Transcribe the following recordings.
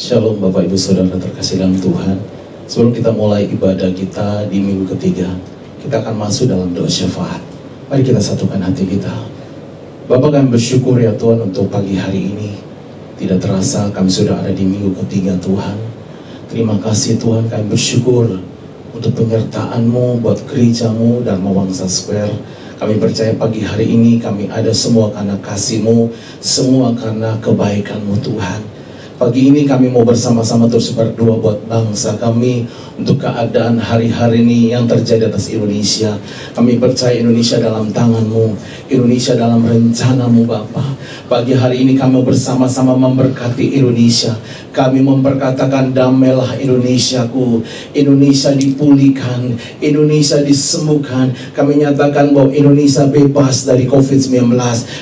Shalom Bapak Ibu Saudara terkasih dalam Tuhan. Sebelum kita mulai ibadah kita di minggu ketiga, kita akan masuk dalam doa syafaat. Mari kita satukan hati kita. Bapak, kami bersyukur ya Tuhan untuk pagi hari ini. Tidak terasa kami sudah ada di minggu ketiga Tuhan. Terima kasih Tuhan, kami bersyukur untuk penyertaan-Mu buat gereja-Mu Dharma Wangsa Square. Kami percaya pagi hari ini kami ada semua karena kasih-Mu, semua karena kebaikan-Mu Tuhan. Pagi ini kami mau bersama-sama terus berdoa buat bangsa kami, untuk keadaan hari-hari ini yang terjadi atas Indonesia. Kami percaya Indonesia dalam tangan-Mu, Indonesia dalam rencana-Mu Bapa. Pagi hari ini kami mau bersama-sama memberkati Indonesia. Kami memperkatakan damailah Indonesiaku, Indonesia dipulihkan, Indonesia disembuhkan. Kami nyatakan bahwa Indonesia bebas dari COVID-19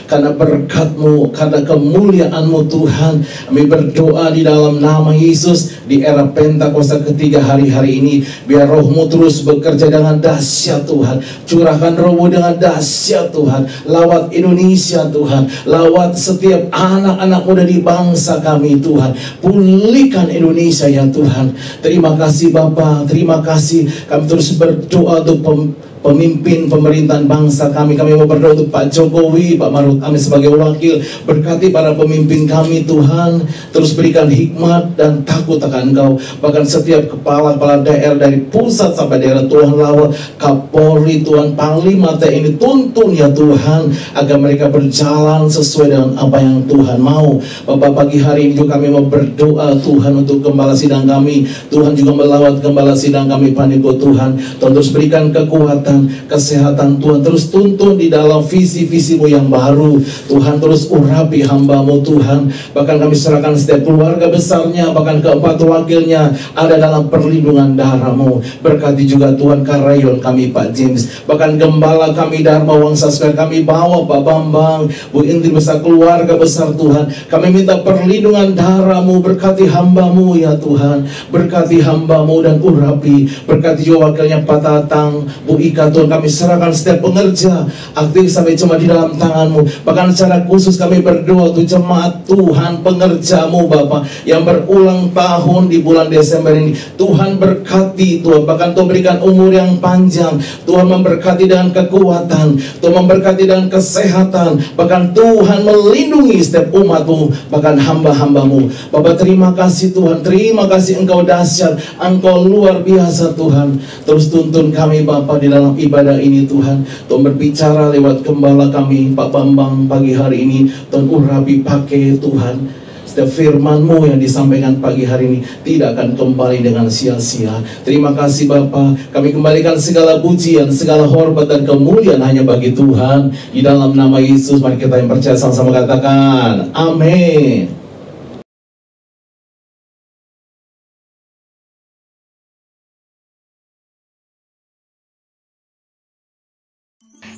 karena berkat-Mu, karena kemuliaan-Mu Tuhan. Kami berdoa di dalam nama Yesus di era Pentakosta ketiga hari-hari ini, biar Roh-Mu terus bekerja dengan dahsyat Tuhan. Curahkan Roh-Mu dengan dahsyat Tuhan. Lawat Indonesia Tuhan, lawat setiap anak-anak muda di bangsa kami Tuhan. Pulihkan Indonesia ya Tuhan. Terima kasih Bapa, terima kasih. Kami terus berdoa untuk pemimpin pemerintahan bangsa kami. Kami mau berdoa untuk Pak Jokowi, Pak Maruf Amin sebagai wakil. Berkati para pemimpin kami Tuhan. Terus berikan hikmat dan takut akan Engkau. Bahkan setiap kepala-kepala daerah dari pusat sampai daerah Tuhan, lawat Kapolri Tuhan, Panglima TNI, tuntun ya Tuhan, agar mereka berjalan sesuai dengan apa yang Tuhan mau. Bapak, pagi hari ini juga kami mau berdoa Tuhan untuk gembala sidang kami. Tuhan juga melawat gembala sidang kami Paniko Tuhan. Tuhan terus berikan kekuatan, kesehatan Tuhan, terus tuntun di dalam visi-visi-Mu yang baru Tuhan. Terus urapi hamba-Mu Tuhan. Bahkan kami serahkan setiap keluarga besarnya, bahkan keempat wakilnya ada dalam perlindungan darah-Mu. Berkati juga Tuhan Karayon kami Pak James, bahkan gembala kami Dharma Wangsa Square. Kami bawa Pak Bambang, Bu Indri besar, keluarga besar Tuhan. Kami minta perlindungan darah-Mu. Berkati hamba-Mu ya Tuhan, berkati hamba-Mu dan urapi. Berkati juga wakilnya Pak Tatang, Bu Ika Tuhan. Kami serahkan setiap pengerja aktif sampai cuma di dalam tangan-Mu. Bahkan secara khusus kami berdoa untuk jemaat Tuhan, pengerja-Mu Bapak yang berulang tahun di bulan Desember ini. Tuhan berkati Tuhan, bahkan Tuhan berikan umur yang panjang. Tuhan memberkati dengan kekuatan, Tuhan memberkati dengan kesehatan. Bahkan Tuhan melindungi setiap umat-Mu, bahkan hamba-hamba-Mu. Bapak, terima kasih Tuhan, terima kasih Engkau dahsyat, Engkau luar biasa Tuhan. Terus tuntun kami Bapak di dalam ibadah ini Tuhan. Tuhan berbicara lewat gembala kami Pak Bambang pagi hari ini. Tuhan urapi pakai Tuhan. Setiap firman-Mu yang disampaikan pagi hari ini tidak akan kembali dengan sia-sia. Terima kasih Bapa. Kami kembalikan segala pujian, segala hormat dan kemuliaan hanya bagi Tuhan. Di dalam nama Yesus, mari kita yang percaya sama-sama katakan amin.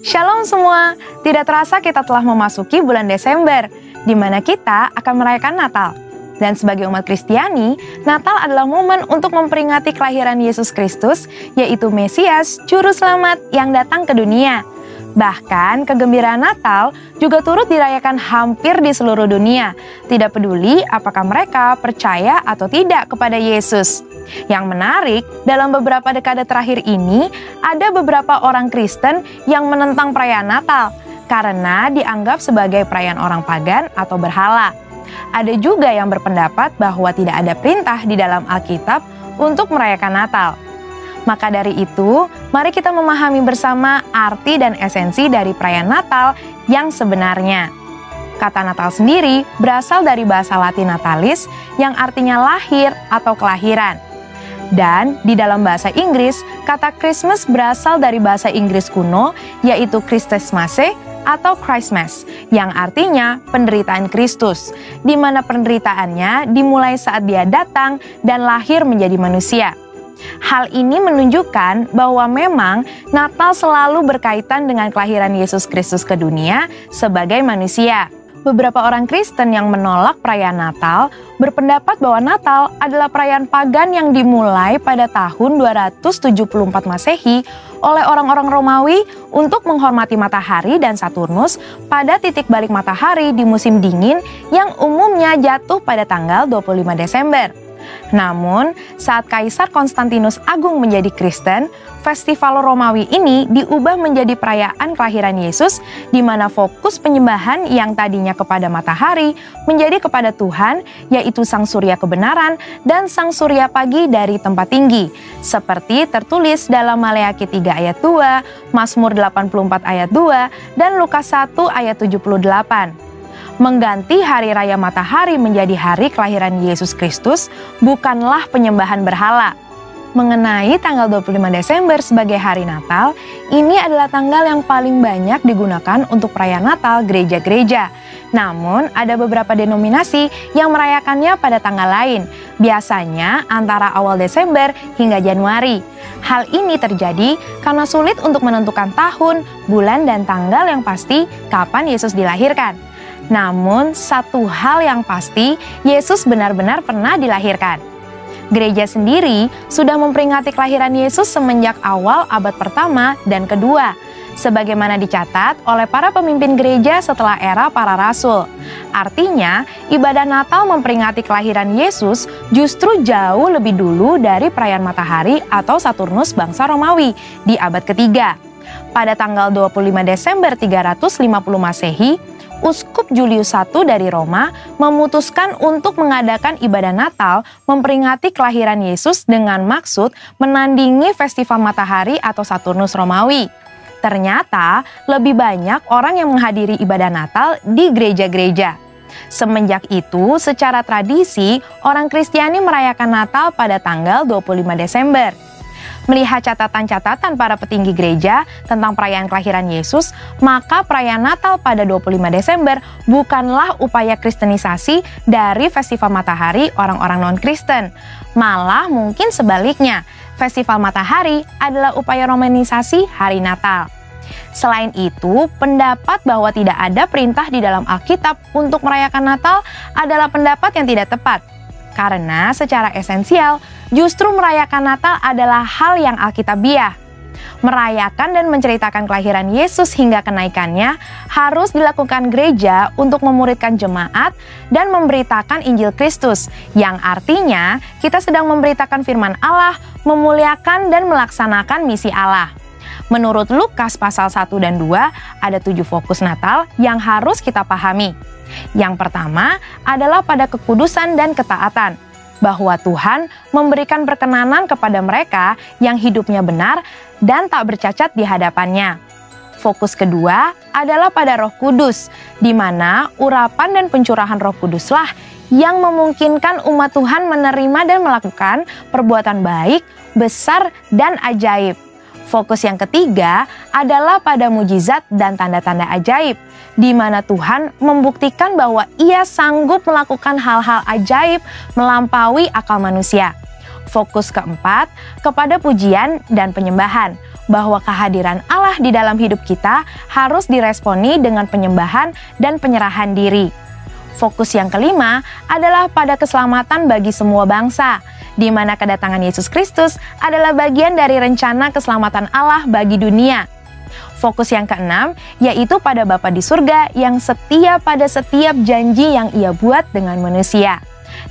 Shalom semua, tidak terasa kita telah memasuki bulan Desember, di mana kita akan merayakan Natal. Dan sebagai umat Kristiani, Natal adalah momen untuk memperingati kelahiran Yesus Kristus, yaitu Mesias, Juru Selamat yang datang ke dunia. Bahkan kegembiraan Natal juga turut dirayakan hampir di seluruh dunia, tidak peduli apakah mereka percaya atau tidak kepada Yesus. Yang menarik, dalam beberapa dekade terakhir ini, ada beberapa orang Kristen yang menentang perayaan Natal karena dianggap sebagai perayaan orang pagan atau berhala. Ada juga yang berpendapat bahwa tidak ada perintah di dalam Alkitab untuk merayakan Natal. Maka dari itu, mari kita memahami bersama arti dan esensi dari perayaan Natal yang sebenarnya. Kata Natal sendiri berasal dari bahasa Latin natalis yang artinya lahir atau kelahiran. Dan di dalam bahasa Inggris, kata Christmas berasal dari bahasa Inggris kuno, yaitu Christmasmasse atau Christmas, yang artinya penderitaan Kristus, di mana penderitaannya dimulai saat Dia datang dan lahir menjadi manusia. Hal ini menunjukkan bahwa memang Natal selalu berkaitan dengan kelahiran Yesus Kristus ke dunia sebagai manusia. Beberapa orang Kristen yang menolak perayaan Natal berpendapat bahwa Natal adalah perayaan pagan yang dimulai pada tahun 274 Masehi oleh orang-orang Romawi untuk menghormati matahari dan Saturnus pada titik balik matahari di musim dingin yang umumnya jatuh pada tanggal 25 Desember. Namun, saat Kaisar Konstantinus Agung menjadi Kristen, festival Romawi ini diubah menjadi perayaan kelahiran Yesus, di mana fokus penyembahan yang tadinya kepada matahari menjadi kepada Tuhan, yaitu Sang Surya kebenaran dan Sang Surya pagi dari tempat tinggi, seperti tertulis dalam Maleakhi 3 ayat 2, Mazmur 84 ayat 2, dan Lukas 1 ayat 78. Mengganti hari raya matahari menjadi hari kelahiran Yesus Kristus bukanlah penyembahan berhala. Mengenai tanggal 25 Desember sebagai hari Natal, ini adalah tanggal yang paling banyak digunakan untuk perayaan Natal gereja-gereja. Namun, ada beberapa denominasi yang merayakannya pada tanggal lain, biasanya antara awal Desember hingga Januari. Hal ini terjadi karena sulit untuk menentukan tahun, bulan, dan tanggal yang pasti kapan Yesus dilahirkan. Namun, satu hal yang pasti, Yesus benar-benar pernah dilahirkan. Gereja sendiri sudah memperingati kelahiran Yesus semenjak awal abad pertama dan kedua, sebagaimana dicatat oleh para pemimpin gereja setelah era para rasul. Artinya, ibadah Natal memperingati kelahiran Yesus justru jauh lebih dulu dari perayaan matahari atau Saturnus bangsa Romawi di abad ketiga. Pada tanggal 25 Desember 350 Masehi, Uskup Julius I dari Roma memutuskan untuk mengadakan ibadah Natal memperingati kelahiran Yesus dengan maksud menandingi festival matahari atau Saturnus Romawi. Ternyata lebih banyak orang yang menghadiri ibadah Natal di gereja-gereja. Semenjak itu, secara tradisi, orang Kristiani merayakan Natal pada tanggal 25 Desember. Melihat catatan-catatan para petinggi gereja tentang perayaan kelahiran Yesus, maka perayaan Natal pada 25 Desember bukanlah upaya kristenisasi dari festival matahari orang-orang non-Kristen. Malah mungkin sebaliknya, festival matahari adalah upaya romanisasi hari Natal. Selain itu, pendapat bahwa tidak ada perintah di dalam Alkitab untuk merayakan Natal adalah pendapat yang tidak tepat. Karena secara esensial, justru merayakan Natal adalah hal yang alkitabiah. Merayakan dan menceritakan kelahiran Yesus hingga kenaikannya harus dilakukan gereja untuk memuridkan jemaat dan memberitakan Injil Kristus, yang artinya kita sedang memberitakan firman Allah, memuliakan dan melaksanakan misi Allah. Menurut Lukas pasal 1 dan 2, ada 7 fokus Natal yang harus kita pahami. Yang pertama adalah pada kekudusan dan ketaatan, bahwa Tuhan memberikan perkenanan kepada mereka yang hidupnya benar dan tak bercacat di hadapannya. Fokus kedua adalah pada Roh Kudus, di mana urapan dan pencurahan Roh Kuduslah yang memungkinkan umat Tuhan menerima dan melakukan perbuatan baik, besar, dan ajaib. Fokus yang ketiga adalah pada mujizat dan tanda-tanda ajaib, di mana Tuhan membuktikan bahwa Ia sanggup melakukan hal-hal ajaib melampaui akal manusia. Fokus keempat kepada pujian dan penyembahan, bahwa kehadiran Allah di dalam hidup kita harus diresponi dengan penyembahan dan penyerahan diri. Fokus yang kelima adalah pada keselamatan bagi semua bangsa, di mana kedatangan Yesus Kristus adalah bagian dari rencana keselamatan Allah bagi dunia. Fokus yang keenam yaitu pada Bapa di surga yang setia pada setiap janji yang Ia buat dengan manusia.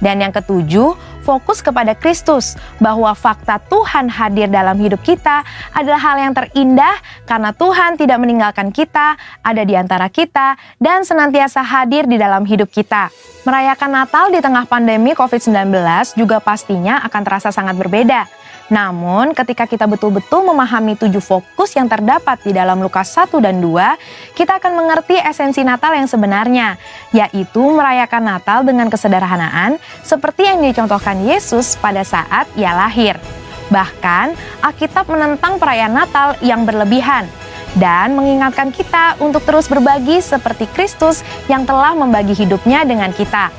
Dan yang ketujuh, fokus kepada Kristus, bahwa fakta Tuhan hadir dalam hidup kita adalah hal yang terindah karena Tuhan tidak meninggalkan kita, ada di antara kita, dan senantiasa hadir di dalam hidup kita. Merayakan Natal di tengah pandemi COVID-19 juga pastinya akan terasa sangat berbeda. Namun, ketika kita betul-betul memahami 7 fokus yang terdapat di dalam Lukas 1 dan 2, kita akan mengerti esensi Natal yang sebenarnya, yaitu merayakan Natal dengan kesederhanaan seperti yang dicontohkan Yesus pada saat Ia lahir. Bahkan, Alkitab menentang perayaan Natal yang berlebihan dan mengingatkan kita untuk terus berbagi seperti Kristus yang telah membagi hidupnya dengan kita.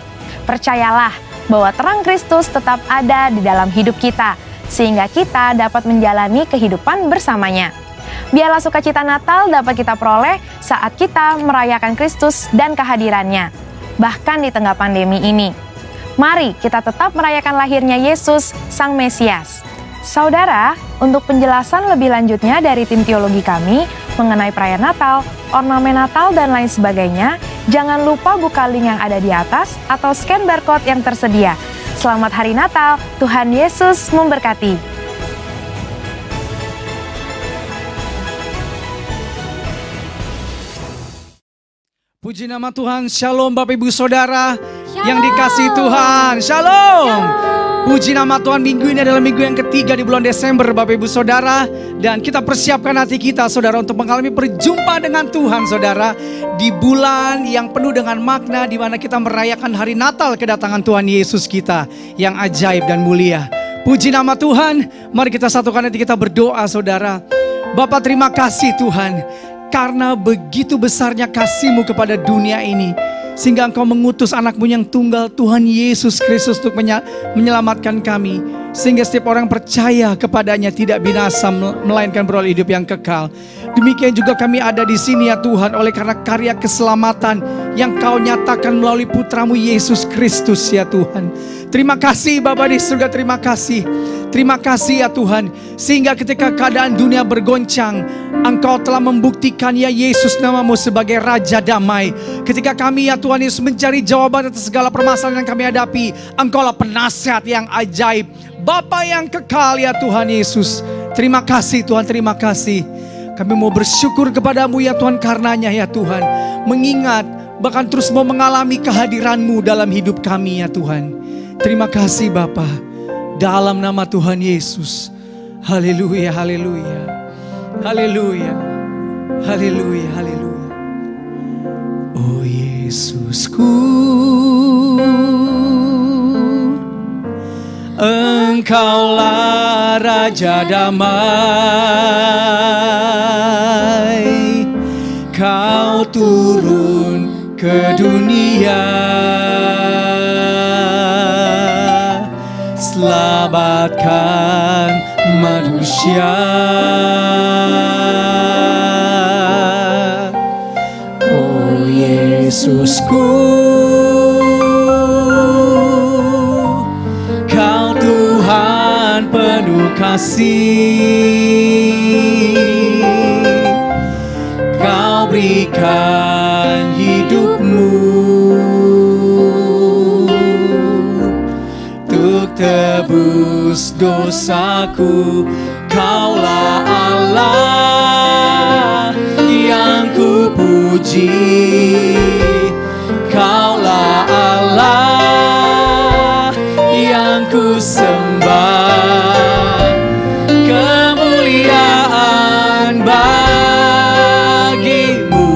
Percayalah bahwa terang Kristus tetap ada di dalam hidup kita, sehingga kita dapat menjalani kehidupan bersamanya. Biarlah sukacita Natal dapat kita peroleh saat kita merayakan Kristus dan kehadirannya, bahkan di tengah pandemi ini. Mari kita tetap merayakan lahirnya Yesus, Sang Mesias. Saudara, untuk penjelasan lebih lanjutnya dari tim teologi kami mengenai perayaan Natal, ornamen Natal, dan lain sebagainya, jangan lupa buka link yang ada di atas atau scan barcode yang tersedia. Selamat Hari Natal, Tuhan Yesus memberkati. Puji nama Tuhan, Shalom Bapak Ibu Saudara yang dikasihi Tuhan, Shalom. Puji nama Tuhan, minggu ini adalah minggu yang ketiga di bulan Desember Bapak Ibu Saudara. Dan kita persiapkan hati kita Saudara untuk mengalami perjumpaan dengan Tuhan Saudara. Di bulan yang penuh dengan makna, di mana kita merayakan hari Natal kedatangan Tuhan Yesus kita yang ajaib dan mulia. Puji nama Tuhan, mari kita satukan hati kita berdoa Saudara. Bapa, terima kasih Tuhan, karena begitu besarnya kasih-Mu kepada dunia ini, sehingga Engkau mengutus anak-Mu yang tunggal, Tuhan Yesus Kristus, untuk menyelamatkan kami. Sehingga setiap orang percaya kepadanya tidak binasa, melainkan beroleh hidup yang kekal. Demikian juga kami ada di sini ya Tuhan, oleh karena karya keselamatan yang Kau nyatakan melalui Putra-Mu Yesus Kristus ya Tuhan. Terima kasih Bapa di surga, terima kasih. Terima kasih ya Tuhan, sehingga ketika keadaan dunia bergoncang, Engkau telah membuktikan ya Yesus nama-Mu sebagai Raja Damai. Ketika kami ya Tuhan Yesus mencari jawaban atas segala permasalahan yang kami hadapi, Engkaulah penasihat yang ajaib, Bapa yang kekal ya Tuhan Yesus. Terima kasih Tuhan, terima kasih. Kami mau bersyukur kepadamu ya Tuhan karenanya ya Tuhan. Mengingat bahkan terus mau mengalami kehadiran-Mu dalam hidup kami ya Tuhan. Terima kasih Bapa. Dalam nama Tuhan Yesus. Haleluya, haleluya. Haleluya. Haleluya, haleluya. Oh Yesusku, Engkaulah Raja Damai. Kau turun ke dunia, selamatkan manusia. Oh Yesusku, Kau Tuhan penuh kasih. Kau berikan hidup-Mu tebus dosaku. Kaulah Allah yang ku puji. Kaulah Allah yang ku sembah. Kemuliaan bagi-Mu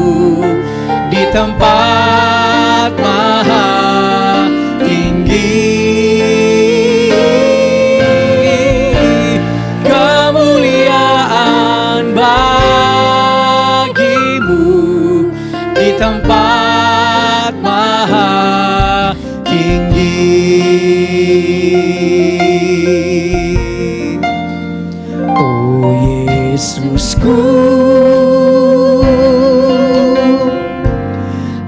di tempat maha tinggi. Tempat maha tinggi. Oh Yesusku,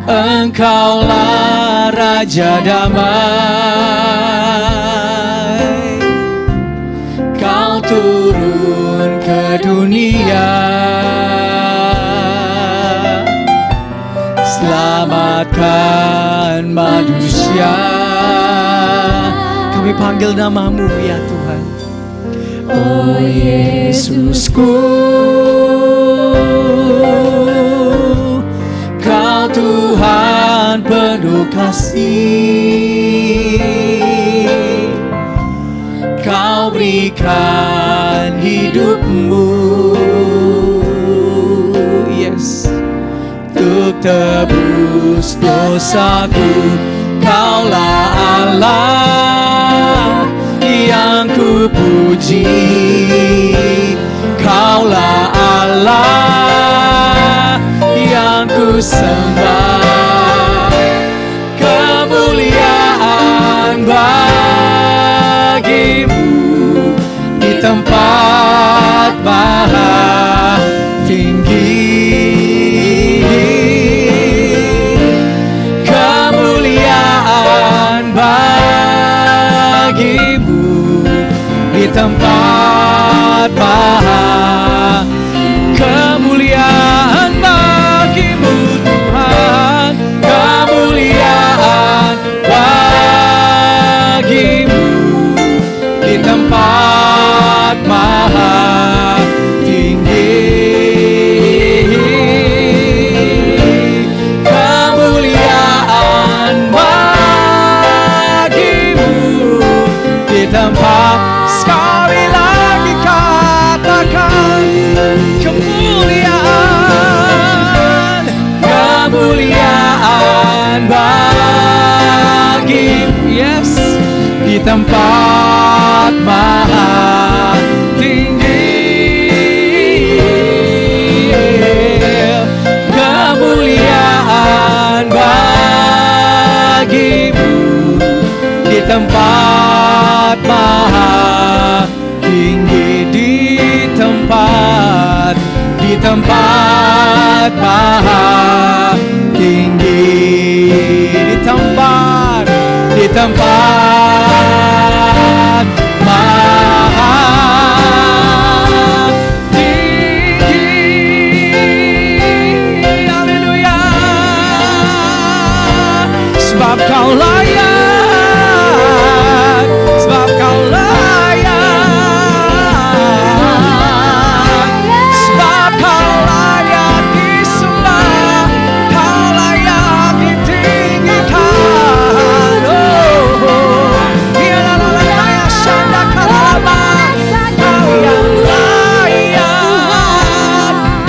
Engkaulah Raja Damai. Kau turun ke dunia, selamatkan manusia. Kami panggil nama-Mu ya Tuhan. Oh Yesusku, Kau Tuhan penuh kasih. Kau berikan hidup-Mu, yes, untuk tebus dosaku. Kaulah Allah yang ku puji. Kaulah Allah yang ku sembah. Kemuliaan bagi-Mu di tempat maha tempat maha tinggi. Kemuliaan bagimu di tempat maha tinggi, di tempat maha tinggi, di tempat maha tinggi. Haleluya. Sebab kau layak, sebab kau layak, sebab kau layak disembah, kau layak ditinggikan. Kau yang layak,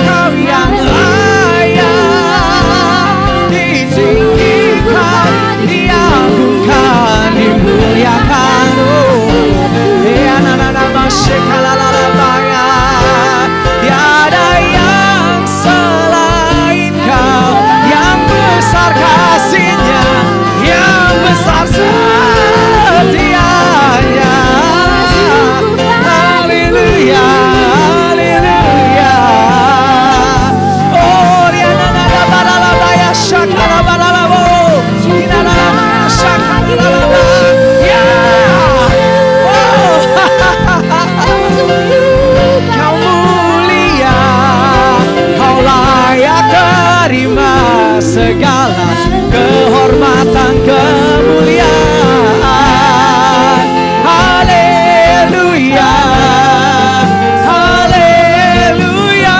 kau yang layak ditinggikan, diagungkan, dimuliakan. Tiada yang selain kau, yang besar kasih-Nya, yang besar setianya. Haleluya, haleluya. Oh, riana nada baralaba ya shakara baralabo, inalaba ya shakara baralaba. Ya, oh, kau mulia, kau layak terima segala kehormatan kemuliaan. Haleluya, haleluya.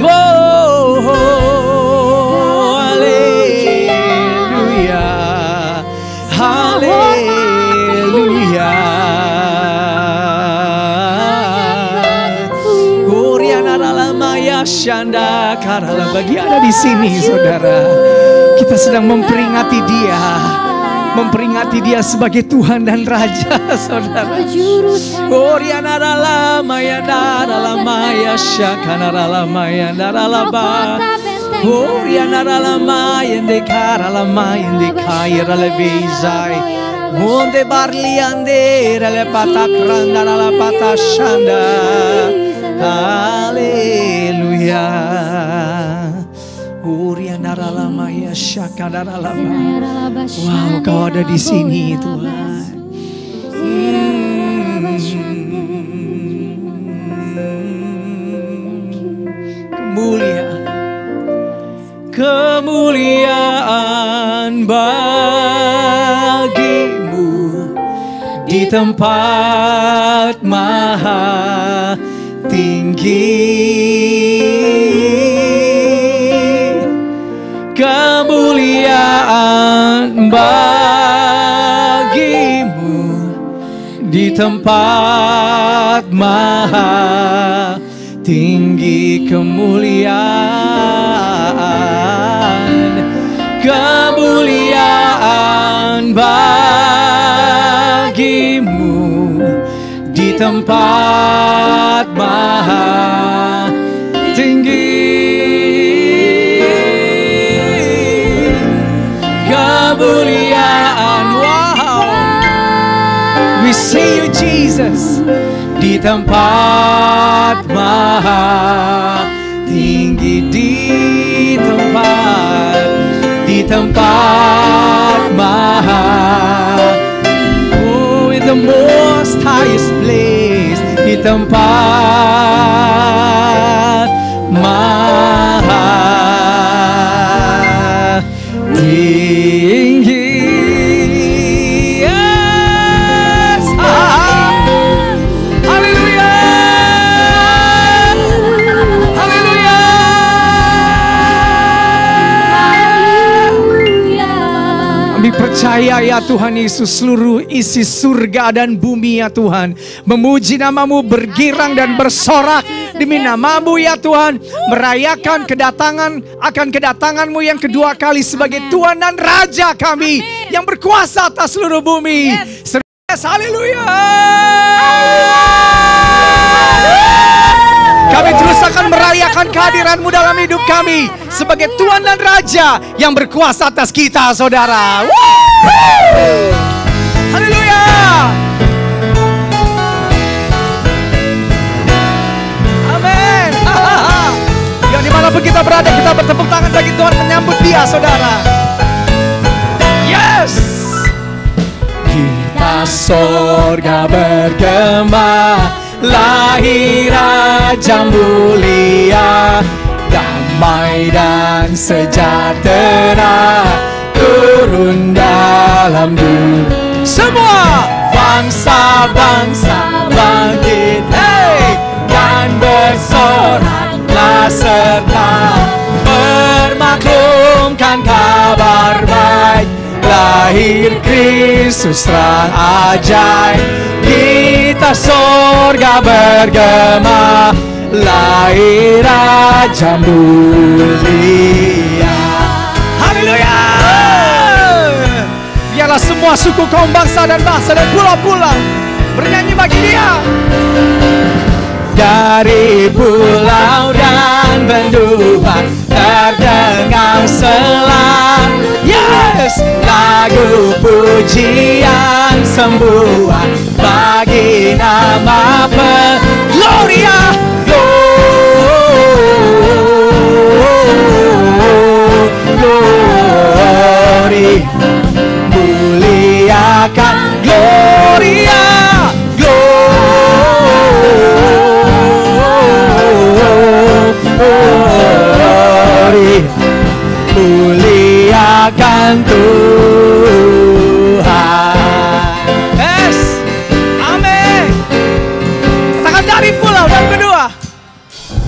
Oh, haleluya, haleluya. Goriana Ralamaya Shanda Karala. Bagi ada di sini, saudara, kita sedang memperingati Dia sebagai Tuhan dan Raja, saudara. Goriana Ralamaya Ralamaya Shakana Ralamaya Ralaba. Goriana Ralamaya Dekara Lamaya Dekaya Levezai. Monde Barliande Rale Patakranda Rala Patashanda. Haleluya. Urianaramaya Shakadaralama. Wow, Kau ada di sini, Tuhan. Kemuliaan bagimu di tempat maha tinggi. Kemuliaan bagimu di tempat maha tinggi. Kemuliaan bagimu di tempat maha tinggi. Kemuliaan, wow, we see you Jesus, di tempat maha tinggi, di tempat maha, oh, in the most highest place, di tempat maha tinggi. Yes, haleluya, haleluya. Kami percaya percaya ya Tuhan Yesus, seluruh isi surga dan bumi ya Tuhan memuji nama-Mu, bergirang dan bersorak demi nama-Mu ya Tuhan, merayakan kedatangan-Mu yang kedua kali sebagai Tuhan dan Raja kami yang berkuasa atas seluruh bumi. Haleluya. Kami terus akan merayakan kehadiran-Mu dalam hidup kami sebagai Tuhan dan Raja yang berkuasa atas kita, saudara. Haleluya. Amin. Yang dimanapun kita berada, kita bertepuk tangan bagi Tuhan menyambut Dia, saudara. Yes. Kita sorga bergema, lahir Raja mulia, damai dan sejahtera turun dalam dunia. Semua bangsa-bangsa bangkit, hey, dan bersoraklah serta bermaklumkan kabar baik. Lahir Kristus terang ajaib, kita sorga bergema, lahir Raja mulia. Haleluya. Biarlah semua suku, kaum, bangsa dan bahasa dan pulau-pulau bernyanyi bagi Dia. Dari pulau dan benua terdengar selalu, yes, lagu pujian sembuhan bagi nama Gloria, glory, muliakan Gloria, glory, muliakan Tuhan. Yes, amin. Katakan dari pulau dan benua.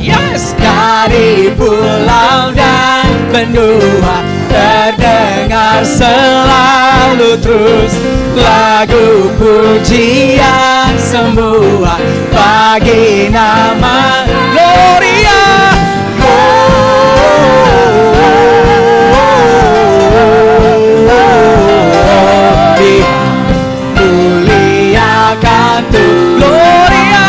Yes, dari pulau dan benua terdengar selalu terus lagu pujian semua bagi nama Gloria. Muliakan Tuhan, Gloria,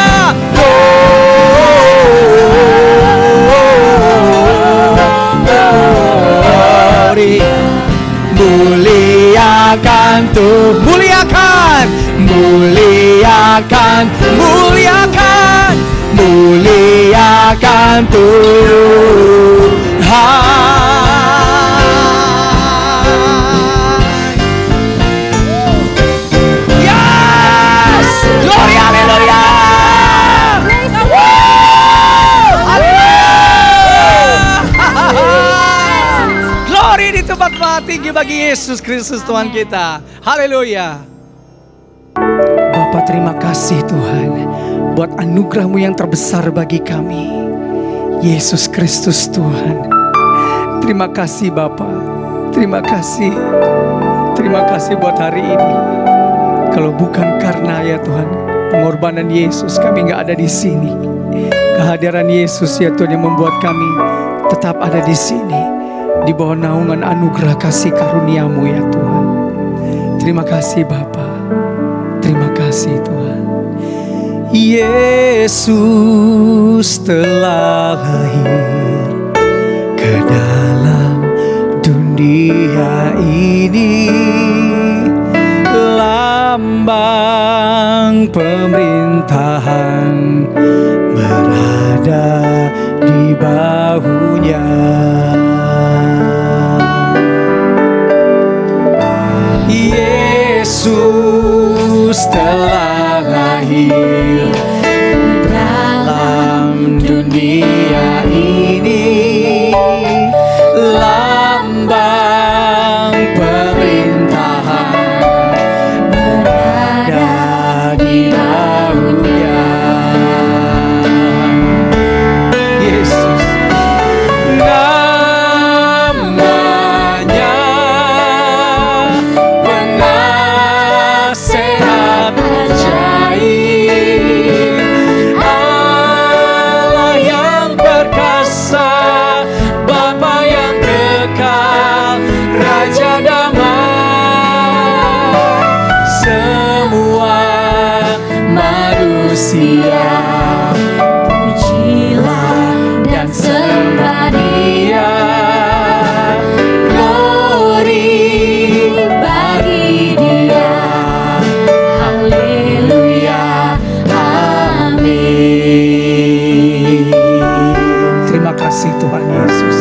glory, muliakan Tuhan, muliakan, muliakan, muliakan, muliakan Tuhan. Gloria, haleluya. Glory di tempat tinggi bagi Yesus Kristus Tuhan kita. Haleluya. Bapa, terima kasih Tuhan buat anugerah-Mu yang terbesar bagi kami, Yesus Kristus Tuhan. Terima kasih Bapa. Terima kasih. Terima kasih buat hari ini. Kalau bukan karena ya Tuhan pengorbanan Yesus, kami nggak ada di sini. Kehadiran Yesus ya Tuhan yang membuat kami tetap ada di sini, di bawah naungan anugerah kasih karunia-Mu ya Tuhan. Terima kasih Bapa. Terima kasih Tuhan. Yesus telah lahir ke dalam dunia ini, lambang pemerintahan berada di bahunya. Yesus telah lahir dalam dunia ini, lambang pemerintahan berada di bahunya. Yesus namanya manusia. Pujilah dan sembah Dia. Glory bagi Dia. Haleluya. Amin. Terima kasih Tuhan Yesus.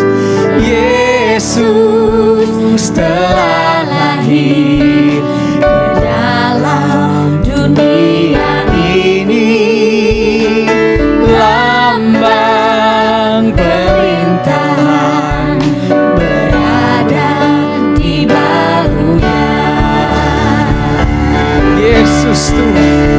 Yesus telah lahir ke dalam dunia ini, lambang pemerintahan berada di bahunya. Yesus Tuhan.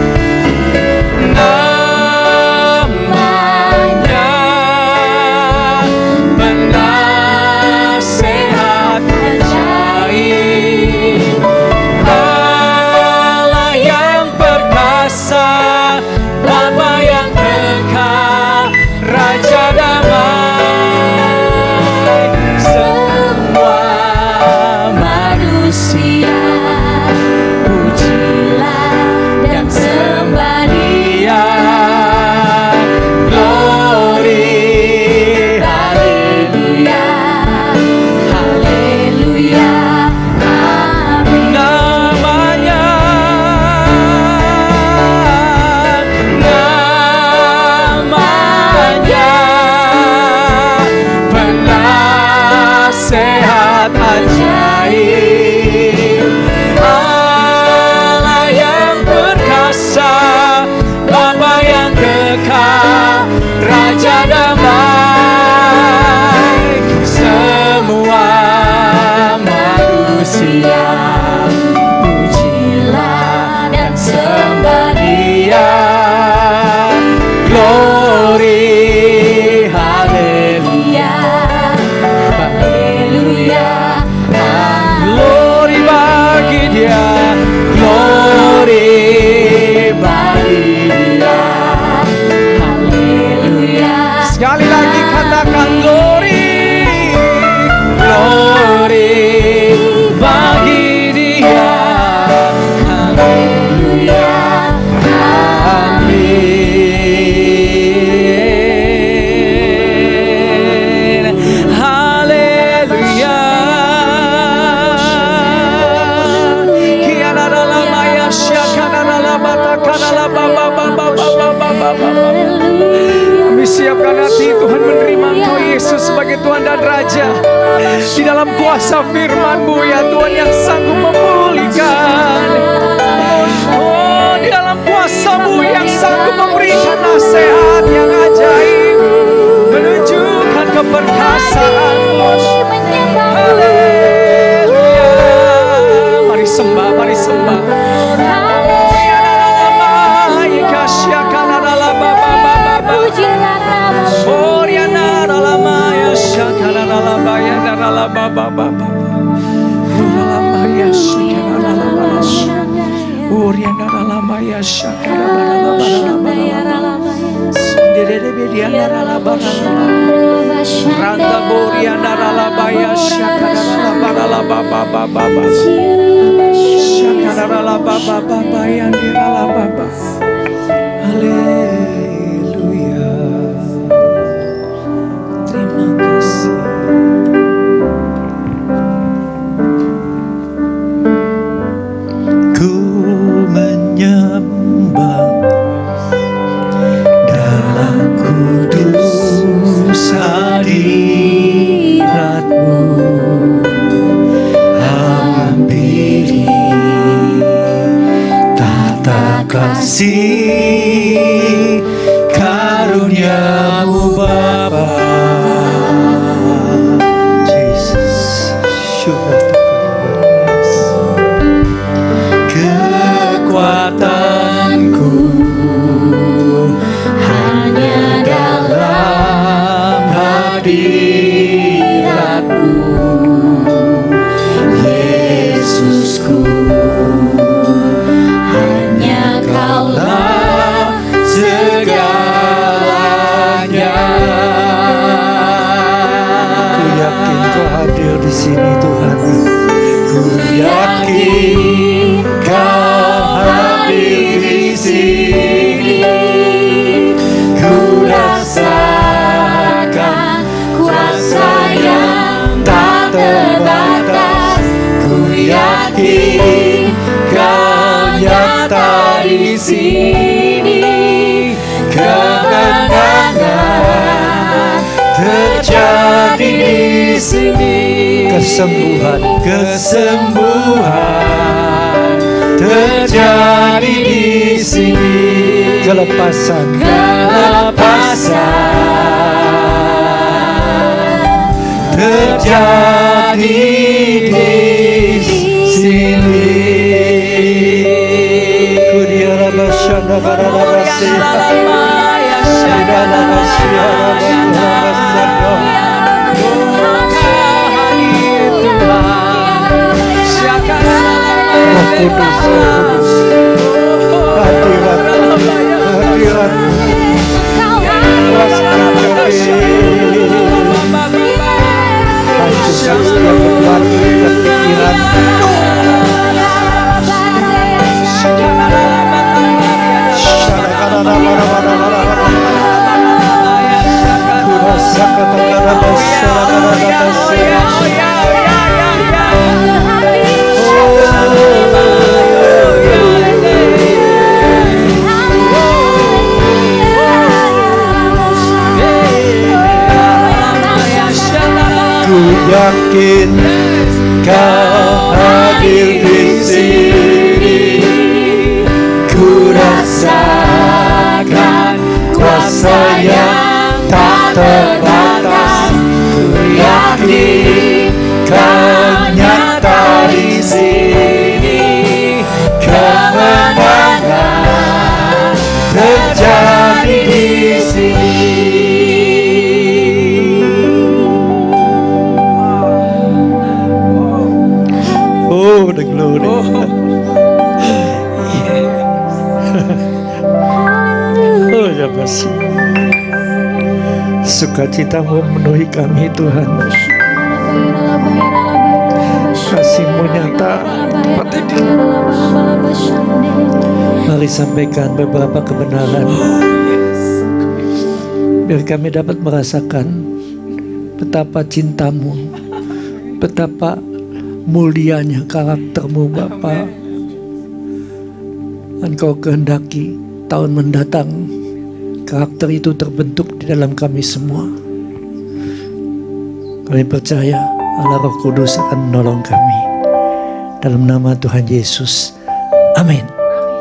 Siapkan hati Tuhan menerima Engkau Yesus sebagai Tuhan dan Raja. Di dalam kuasa firman-Mu ya Tuhan yang sanggup memulihkan. Oh, di dalam kuasa-Mu yang sanggup memberikan nasihat yang ajaib, menunjukkan keperkasaan-Mu. Haleluya. Mari sembah, mari sembah. Haleluya. Terima kasih. Ku menyembah dalam kudus hadirat-Mu, hampiri tata kasih karunia-Mu Bapa. Jesus, kekuatanku hanya dalam hadirat-Mu, Yesusku, hanya Kaulah segalanya. Ku yakin Kau hadir di sini Tuhan. Ku yakin Kau hadir di sini. di sini, kemenangan terjadi di sini, kesembuhan terjadi di sini, kelepasan terjadi di sini. Yakin Kau hadir di sini, ku rasakan kuasa yang tak terbatas. Ku yakin Kau nyata di sini, kemenangan terjadi di sini. Oh, the glory. Oh, ya Basi. Sukacitamu memenuhi kami, Tuhan. Kasih-Mu nyata tepat ini. Mari sampaikan beberapa kebenaran, biar kami dapat merasakan betapa cinta-Mu, betapa mulianya karakter-Mu, Bapa. Engkau kehendaki tahun mendatang karakter itu terbentuk di dalam kami semua. Kami percaya Allah Roh Kudus akan menolong kami. Dalam nama Tuhan Yesus. Amin.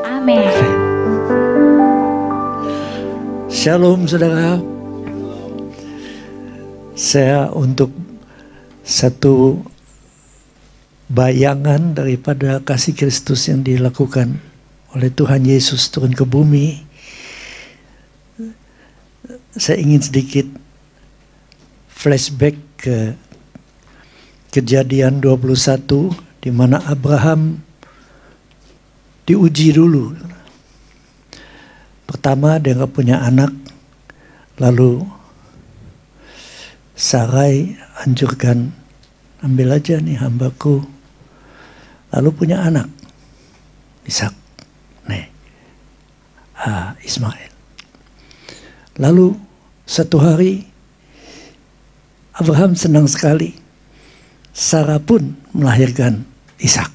Amin. Shalom saudara. Saya untuk satu bayangan daripada kasih Kristus yang dilakukan oleh Tuhan Yesus turun ke bumi, saya ingin sedikit flashback ke Kejadian 21 di mana Abraham diuji dulu. Pertama dia nggak punya anak, lalu Sarai anjurkan, ambil aja nih hambaku. Lalu punya anak, Ishak, Ismail. Lalu satu hari Abraham senang sekali, Sarah pun melahirkan Ishak.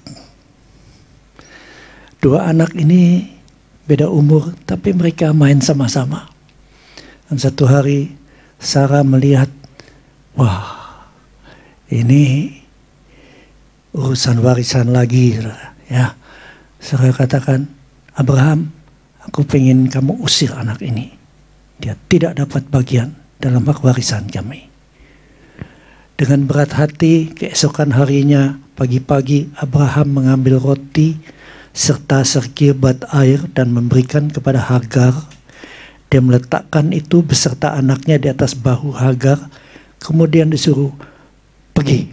Dua anak ini beda umur, tapi mereka main sama-sama. Dan satu hari Sarah melihat, wah, ini urusan warisan lagi, ya. Saya katakan, Abraham, aku pengen kamu usir anak ini. Dia tidak dapat bagian dalam hak warisan kami. Dengan berat hati, keesokan harinya, pagi-pagi Abraham mengambil roti serta sekirbat air dan memberikan kepada Hagar. Dia meletakkan itu beserta anaknya di atas bahu Hagar, kemudian disuruh pergi.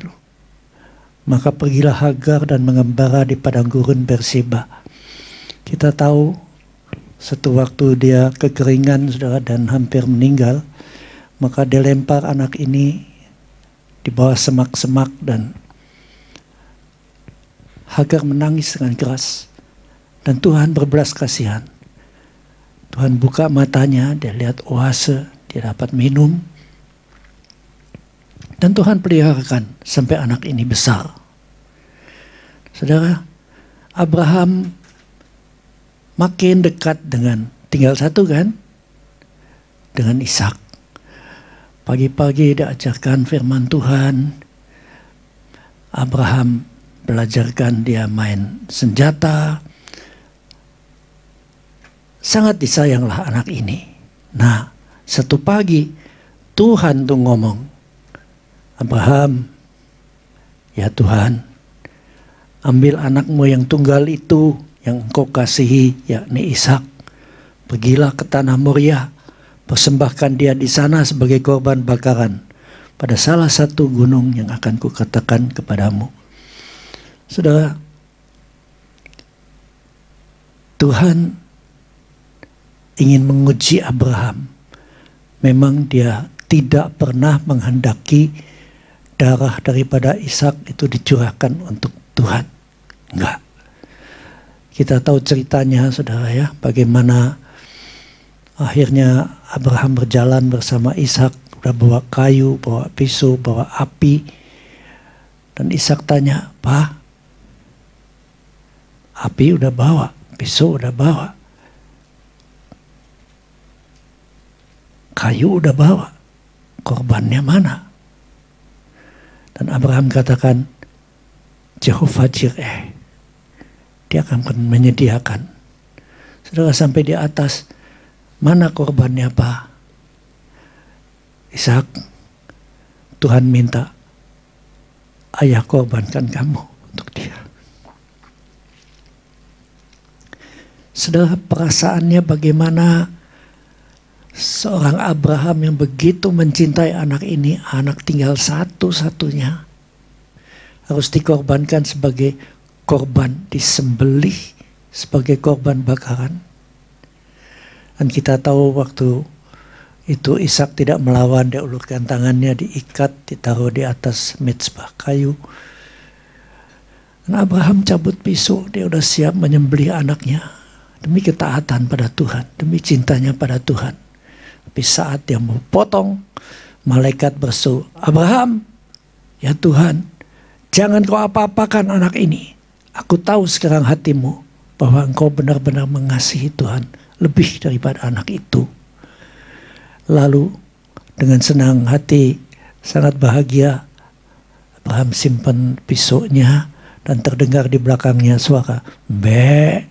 Maka pergilah Hagar dan mengembara di padang gurun Berseba. Kita tahu satu waktu dia kekeringan, saudara, dan hampir meninggal, maka dia lempar anak ini di bawah semak-semak dan Hagar menangis dengan keras. Dan Tuhan berbelas kasihan. Tuhan buka matanya, dia lihat oase, dia dapat minum. Dan Tuhan peliharakan sampai anak ini besar. Saudara, Abraham makin dekat dengan tinggal satu kan, dengan Ishak. Pagi-pagi diajarkan firman Tuhan. Abraham belajarkan dia main senjata. Sangat disayanglah anak ini. Nah, satu pagi Tuhan tuh ngomong, Abraham, ya Tuhan, ambil anakmu yang tunggal itu, yang engkau kasihi, yakni Ishak. Pergilah ke tanah Moria, persembahkan dia di sana sebagai korban bakaran pada salah satu gunung yang akan kukatakan kepadamu. Saudara, Tuhan ingin menguji Abraham. Memang dia tidak pernah menghendaki darah daripada Ishak itu dicurahkan untuk Tuhan. Enggak. Kita tahu ceritanya, saudara ya, bagaimana akhirnya Abraham berjalan bersama Ishak, udah bawa kayu, bawa pisau, bawa api. Dan Ishak tanya, "Pak, api udah bawa, pisau udah bawa, kayu udah bawa, korbannya mana?" Dan Abraham katakan, Jehovah Jireh, dia akan menyediakan. Saudara, sampai di atas, mana korbannya Pak? Ishak, Tuhan minta, ayah korbankan kamu untuk dia. Saudara, perasaannya bagaimana seorang Abraham yang begitu mencintai anak ini, anak tinggal satu-satunya, harus dikorbankan sebagai korban, disembelih sebagai korban bakaran. Dan kita tahu waktu itu Ishak tidak melawan, dia ulurkan tangannya, diikat, ditaruh di atas mezbah kayu. Dan Abraham cabut pisau, dia udah siap menyembelih anaknya demi ketaatan pada Tuhan, demi cintanya pada Tuhan. Tapi saat dia mau potong, malaikat berseru, Abraham, ya Tuhan, jangan kau apa-apakan anak ini. Aku tahu sekarang hatimu bahwa engkau benar-benar mengasihi Tuhan lebih daripada anak itu. Lalu dengan senang hati, sangat bahagia, Abraham simpan pisaunya dan terdengar di belakangnya suara "Mbe".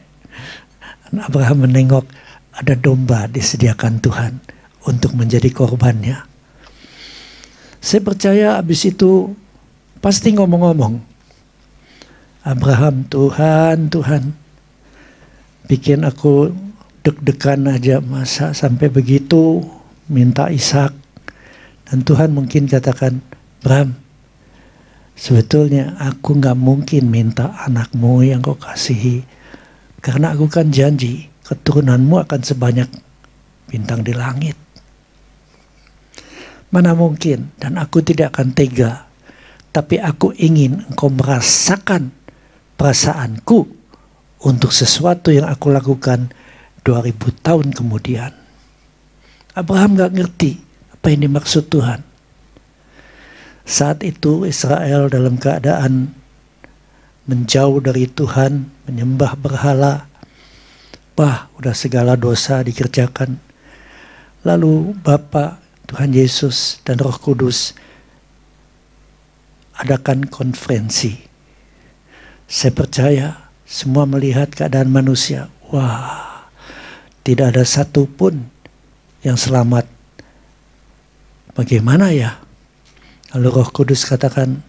Dan Abraham menengok, ada domba disediakan Tuhan untuk menjadi korbannya. Saya percaya habis itu pasti ngomong-ngomong, Abraham, Tuhan, bikin aku deg-degan aja, masa sampai begitu minta Ishak. Dan Tuhan mungkin katakan, Abraham, sebetulnya aku gak mungkin minta anakmu yang kau kasihi, karena aku kan janji keturunanmu akan sebanyak bintang di langit. Mana mungkin, dan aku tidak akan tega, tapi aku ingin engkau merasakan perasaanku untuk sesuatu yang aku lakukan 2000 tahun kemudian. Abraham gak ngerti apa yang dimaksud Tuhan. Saat itu Israel dalam keadaan menjauh dari Tuhan, menyembah berhala. Wah, udah segala dosa dikerjakan. Lalu Bapa, Tuhan Yesus dan Roh Kudus adakan konferensi. Saya percaya semua melihat keadaan manusia. Wah, tidak ada satupun yang selamat. Bagaimana ya? Lalu Roh Kudus katakan,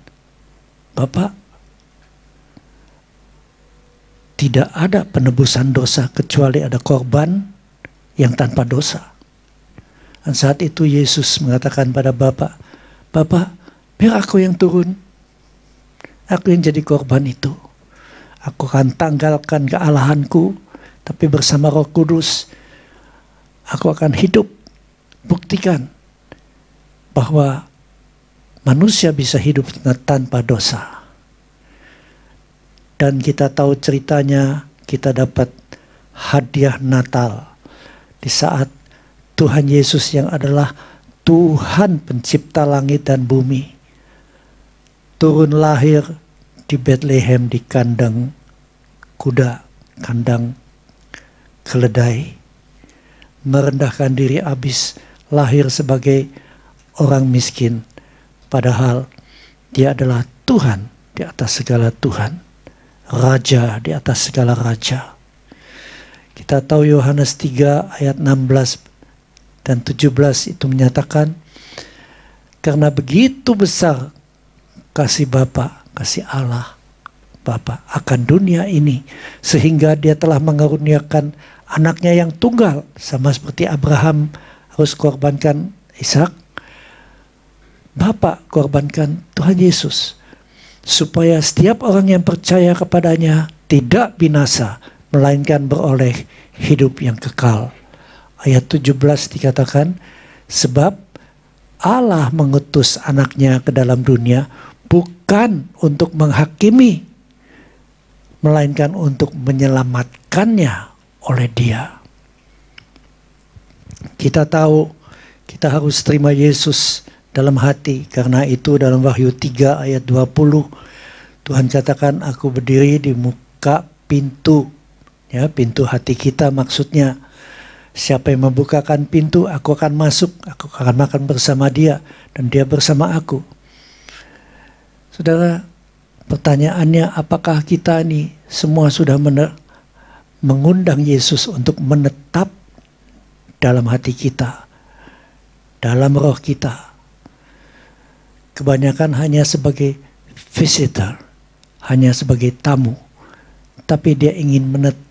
Bapak, tidak ada penebusan dosa kecuali ada korban yang tanpa dosa. Dan saat itu Yesus mengatakan pada Bapa, Bapak, biar aku yang turun. Aku yang jadi korban itu. Aku akan tanggalkan kealahanku, tapi bersama Roh Kudus, aku akan hidup. Buktikan bahwa manusia bisa hidup tanpa dosa. Dan kita tahu ceritanya, kita dapat hadiah Natal di saat Tuhan Yesus yang adalah Tuhan pencipta langit dan bumi turun lahir di Bethlehem di kandang kuda, kandang keledai, merendahkan diri abis, lahir sebagai orang miskin, padahal dia adalah Tuhan di atas segala Tuhan, Raja di atas segala Raja. Kita tahu Yohanes 3 ayat 16 dan 17 itu menyatakan, karena begitu besar kasih Bapa, kasih Allah Bapa akan dunia ini, sehingga dia telah mengaruniakan anaknya yang tunggal, sama seperti Abraham harus korbankan Ishak. Bapa korbankan Tuhan Yesus, supaya setiap orang yang percaya kepadanya tidak binasa, melainkan beroleh hidup yang kekal. Ayat 17 dikatakan, sebab Allah mengutus anaknya ke dalam dunia bukan untuk menghakimi, melainkan untuk menyelamatkannya oleh Dia. Kita tahu kita harus terima Yesus dalam hati. Karena itu dalam Wahyu 3 ayat 20 Tuhan katakan, aku berdiri di muka pintu. Ya, pintu hati kita maksudnya. Siapa yang membukakan pintu, aku akan masuk, aku akan makan bersama dia, dan dia bersama aku. Saudara, pertanyaannya, apakah kita ini semua sudah mengundang Yesus untuk menetap dalam hati kita, dalam roh kita? Kebanyakan hanya sebagai visitor, hanya sebagai tamu. Tapi dia ingin menetap,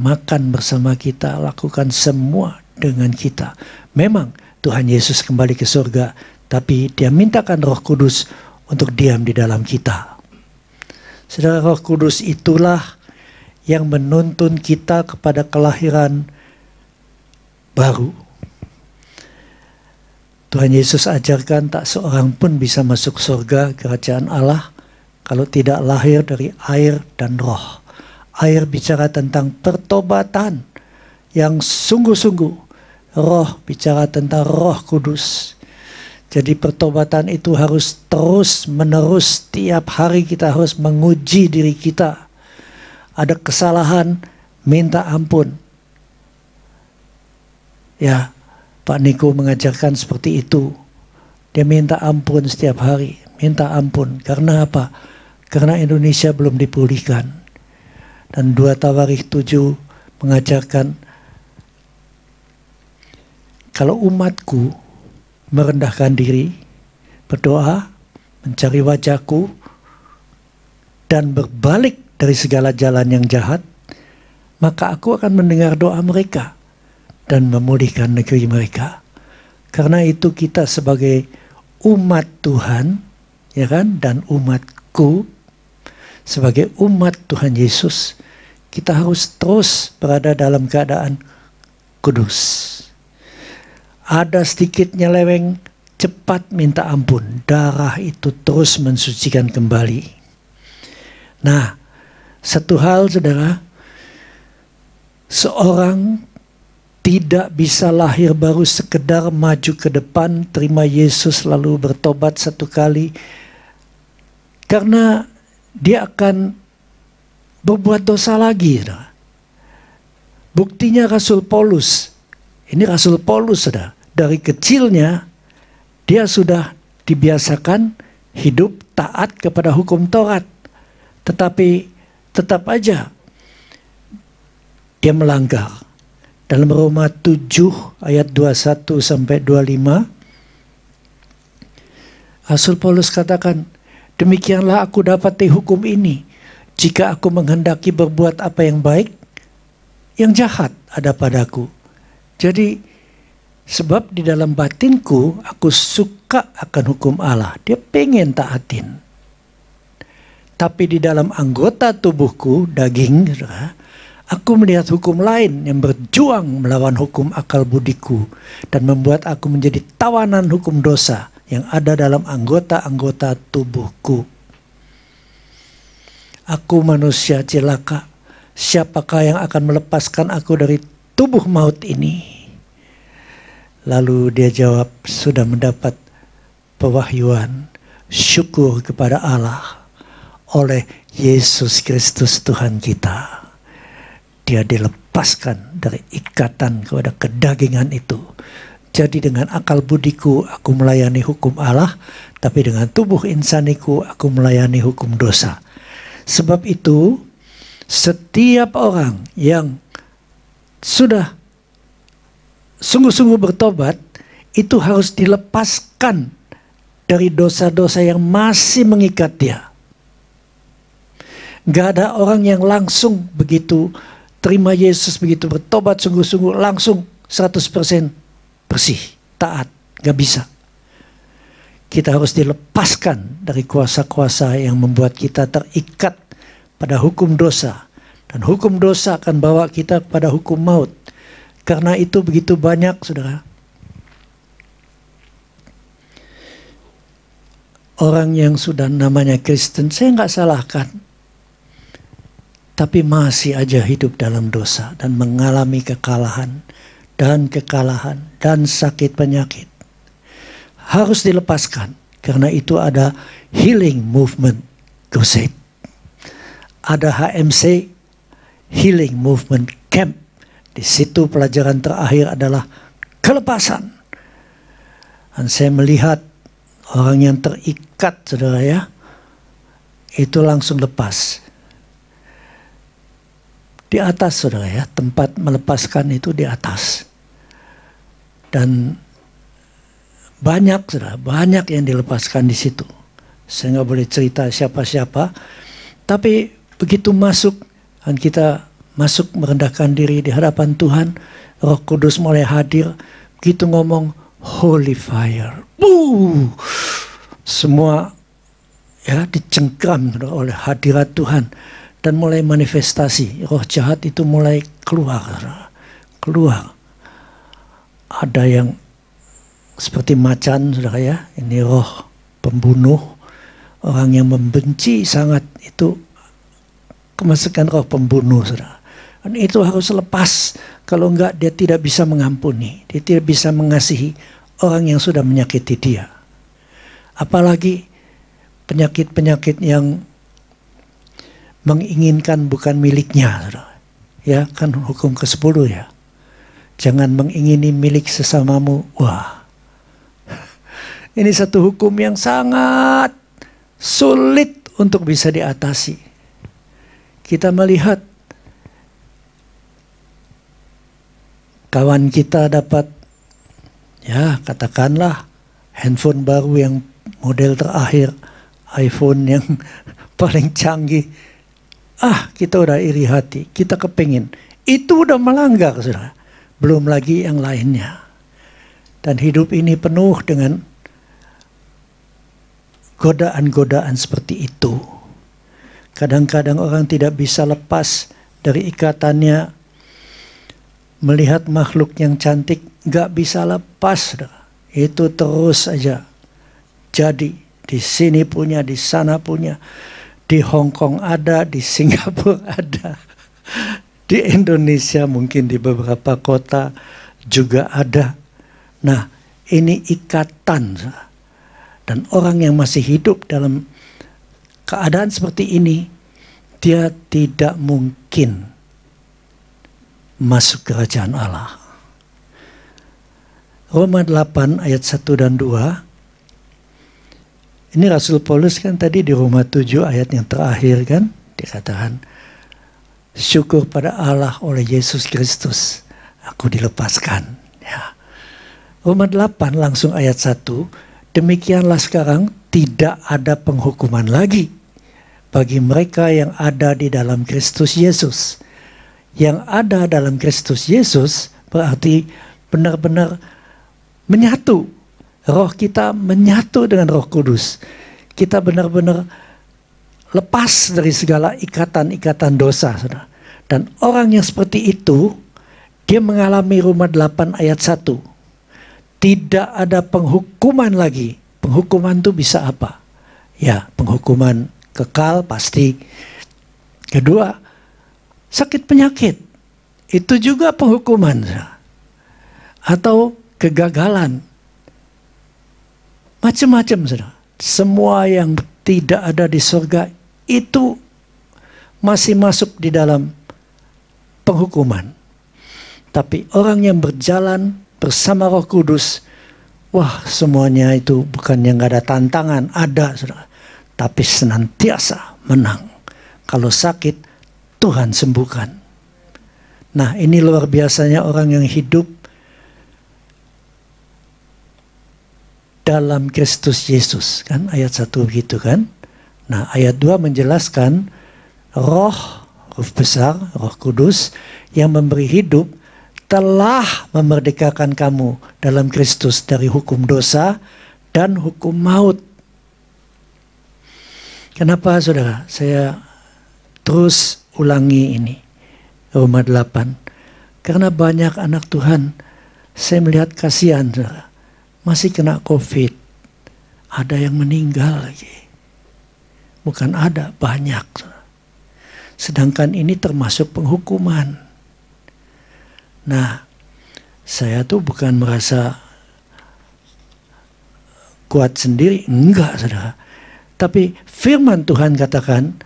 makan bersama kita, lakukan semua dengan kita. Memang Tuhan Yesus kembali ke surga, tapi dia mintakan Roh Kudus untuk diam di dalam kita. Saudara, Roh Kudus itulah yang menuntun kita kepada kelahiran baru. Tuhan Yesus ajarkan tak seorang pun bisa masuk surga kerajaan Allah kalau tidak lahir dari air dan roh. Air bicara tentang pertobatan yang sungguh-sungguh. Roh bicara tentang Roh Kudus. Jadi pertobatan itu harus terus menerus. Tiap hari kita harus menguji diri kita. Ada kesalahan, minta ampun. Ya, Pak Niko mengajarkan seperti itu. Dia minta ampun setiap hari. Minta ampun. Karena apa? Karena Indonesia belum dipulihkan. Dan 2 Tawarikh 7 mengajarkan, kalau umatku merendahkan diri, berdoa, mencari wajahku, dan berbalik dari segala jalan yang jahat, maka aku akan mendengar doa mereka dan memulihkan negeri mereka. Karena itu kita sebagai umat Tuhan, ya kan, dan umatku, sebagai umat Tuhan Yesus, kita harus terus berada dalam keadaan kudus. Ada sedikit nyeleweng, cepat minta ampun. Darah itu terus mensucikan kembali. Nah, satu hal saudara, seorang tidak bisa lahir baru sekedar maju ke depan, terima Yesus lalu bertobat satu kali. Karena dia akan berbuat dosa lagi. Buktinya Rasul Paulus. Ini Rasul Paulus, saudara. Dari kecilnya dia sudah dibiasakan hidup taat kepada hukum Taurat. Tetapi tetap aja dia melanggar. Dalam Roma 7 ayat 21 sampai 25, Rasul Paulus katakan, demikianlah aku dapati hukum ini. Jika aku menghendaki berbuat apa yang baik, yang jahat ada padaku. Jadi, sebab di dalam batinku, aku suka akan hukum Allah. Dia pengen taatin. Tapi di dalam anggota tubuhku, daging, aku melihat hukum lain yang berjuang melawan hukum akal budiku. Dan membuat aku menjadi tawanan hukum dosa yang ada dalam anggota-anggota tubuhku. Aku manusia celaka. Siapakah yang akan melepaskan aku dari tubuh maut ini? Lalu dia jawab, sudah mendapat pewahyuan, syukur kepada Allah oleh Yesus Kristus Tuhan kita. dia dilepaskan dari ikatan kepada kedagingan itu. Jadi dengan akal budiku aku melayani hukum Allah, tapi dengan tubuh insaniku aku melayani hukum dosa. Sebab itu setiap orang yang sudah sungguh-sungguh bertobat itu harus dilepaskan dari dosa-dosa yang masih mengikat dia. Gak ada orang yang langsung begitu terima Yesus, begitu bertobat sungguh-sungguh langsung 100% bersih, taat. Gak bisa. Kita harus dilepaskan dari kuasa-kuasa yang membuat kita terikat pada hukum dosa. Dan hukum dosa akan bawa kita pada hukum maut. Karena itu begitu banyak, saudara, orang yang sudah namanya Kristen, saya nggak salahkan, tapi masih aja hidup dalam dosa dan mengalami kekalahan dan sakit penyakit. Harus dilepaskan, karena itu ada healing movement crusade, ada HMC healing movement camp. Di situ pelajaran terakhir adalah kelepasan. Dan saya melihat orang yang terikat, saudara ya, itu langsung lepas. Di atas, saudara ya, tempat melepaskan itu di atas. Dan banyak, saudara, banyak yang dilepaskan di situ. Saya nggak boleh cerita siapa-siapa, tapi begitu masuk, dan kita masuk merendahkan diri di hadapan Tuhan, Roh Kudus mulai hadir. Begitu ngomong Holy Fire, semua ya dicengkram oleh hadirat Tuhan dan mulai manifestasi. Roh jahat itu mulai keluar. Ada yang seperti macan, saudara ya, ini roh pembunuh, orang yang membenci sangat, itu kemasukan roh pembunuh, saudara. Dan itu harus lepas, kalau enggak dia tidak bisa mengampuni, dia tidak bisa mengasihi orang yang sudah menyakiti dia. Apalagi penyakit-penyakit yang menginginkan bukan miliknya, saudara. Ya kan hukum ke-10 ya. Jangan mengingini milik sesamamu. Wah, ini satu hukum yang sangat sulit untuk bisa diatasi. Kita melihat kawan kita dapat, ya katakanlah, handphone baru yang model terakhir, iPhone yang paling canggih. Kita udah iri hati, kita kepingin. Itu udah melanggar, saudara. Belum lagi yang lainnya. Dan hidup ini penuh dengan godaan-godaan seperti itu. Kadang-kadang orang tidak bisa lepas dari ikatannya. Melihat makhluk yang cantik, gak bisa lepas, saudara. Itu terus aja. Jadi, di sini punya, di sana punya. Di Hong Kong ada, di Singapura ada. Di Indonesia mungkin di beberapa kota juga ada. Nah, ini ikatan. Dan orang yang masih hidup dalam keadaan seperti ini, dia tidak mungkin masuk kerajaan Allah. Roma 8 ayat 1 dan 2. Ini Rasul Paulus kan tadi di Roma 7 ayat yang terakhir kan, dikatakan, syukur pada Allah oleh Yesus Kristus, aku dilepaskan. Ya. Roma 8 langsung ayat 1, demikianlah sekarang tidak ada penghukuman lagi bagi mereka yang ada di dalam Kristus Yesus. Yang ada dalam Kristus Yesus berarti benar-benar menyatu. Roh kita menyatu dengan Roh Kudus. Kita benar-benar lepas dari segala ikatan-ikatan dosa. Saudara. Dan orang yang seperti itu, dia mengalami Roma 8 ayat 1. Tidak ada penghukuman lagi. Penghukuman itu bisa apa? Ya, penghukuman kekal pasti. Kedua, sakit penyakit. Itu juga penghukuman. Atau kegagalan. Macam-macam, saudara. Semua yang tidak ada di surga itu masih masuk di dalam penghukuman. Tapi orang yang berjalan bersama Roh Kudus, wah, semuanya itu bukannya nggak ada tantangan, ada, saudara. Tapi senantiasa menang. Kalau sakit, Tuhan sembuhkan. Nah, ini luar biasanya orang yang hidup dalam Kristus Yesus, kan ayat 1 begitu kan. Nah, ayat 2 menjelaskan Roh besar, Roh Kudus yang memberi hidup telah memerdekakan kamu dalam Kristus dari hukum dosa dan hukum maut. Kenapa, saudara? Saya terus ulangi ini, Roma 8. Karena banyak anak Tuhan, saya melihat kasihan, saudara. Masih kena COVID. Ada yang meninggal lagi. Bukan ada, banyak. Sedangkan ini termasuk penghukuman. Nah, saya tuh bukan merasa kuat sendiri. Enggak, saudara. Tapi firman Tuhan katakan,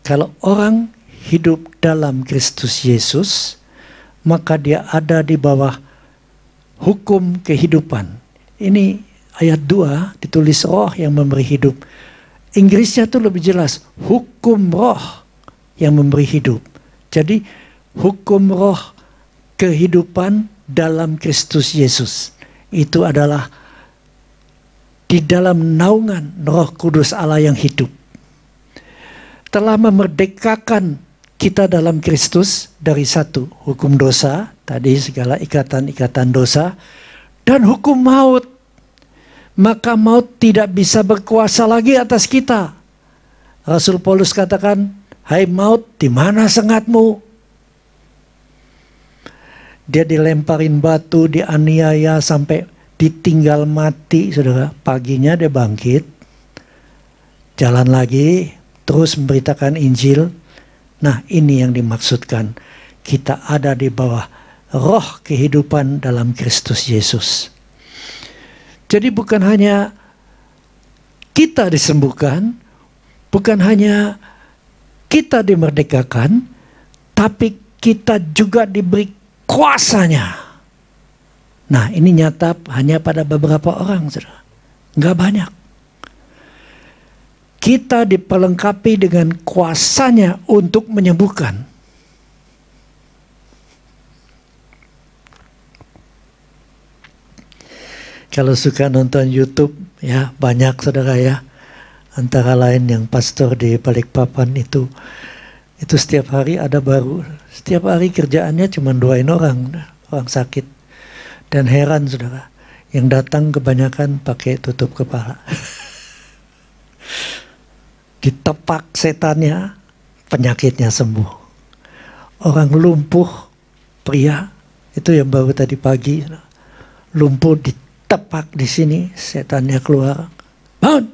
kalau orang hidup dalam Kristus Yesus, maka dia ada di bawah hukum kehidupan. Ini ayat 2 ditulis Roh yang memberi hidup. Inggrisnya tuh lebih jelas, hukum Roh yang memberi hidup. Jadi hukum Roh kehidupan dalam Kristus Yesus itu adalah di dalam naungan Roh Kudus Allah yang hidup. Telah memerdekakan kita dalam Kristus dari satu, hukum dosa, tadi segala ikatan-ikatan dosa, dan hukum maut. Maka maut tidak bisa berkuasa lagi atas kita. Rasul Paulus katakan, hai maut, di mana sengatmu? Dia dilemparin batu, dianiaya sampai ditinggal mati, saudara. Paginya dia bangkit, jalan lagi, terus memberitakan Injil. Nah, ini yang dimaksudkan. Kita ada di bawah Roh kehidupan dalam Kristus Yesus. Jadi bukan hanya kita disembuhkan, bukan hanya kita dimerdekakan, tapi kita juga diberi kuasanya. Nah, ini nyata hanya pada beberapa orang, saudara. Nggak banyak. Kita diperlengkapi dengan kuasanya untuk menyembuhkan. Kalau suka nonton YouTube, ya banyak, saudara ya. Antara lain yang pastor di Balikpapan itu setiap hari ada baru. Setiap hari kerjaannya cuma doain orang sakit. Dan heran, saudara, yang datang kebanyakan pakai tutup kepala. Ditepak setannya, penyakitnya sembuh. Orang lumpuh, pria, itu yang baru tadi pagi, lumpuh ditepak di sini, setannya keluar. Bangun,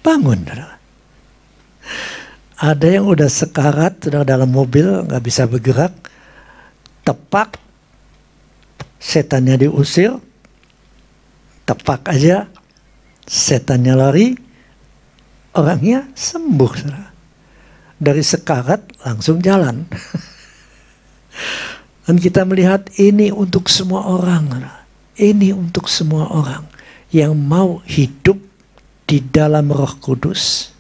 bangun, saudara. Ada yang udah sekarat, sudah dalam mobil, nggak bisa bergerak, tepak, setannya diusir, tepak aja, setannya lari, orangnya sembuh, saudara. Dari sekarat langsung jalan. Dan kita melihat ini untuk semua orang, saudara. Ini untuk semua orang yang mau hidup di dalam Roh Kudus.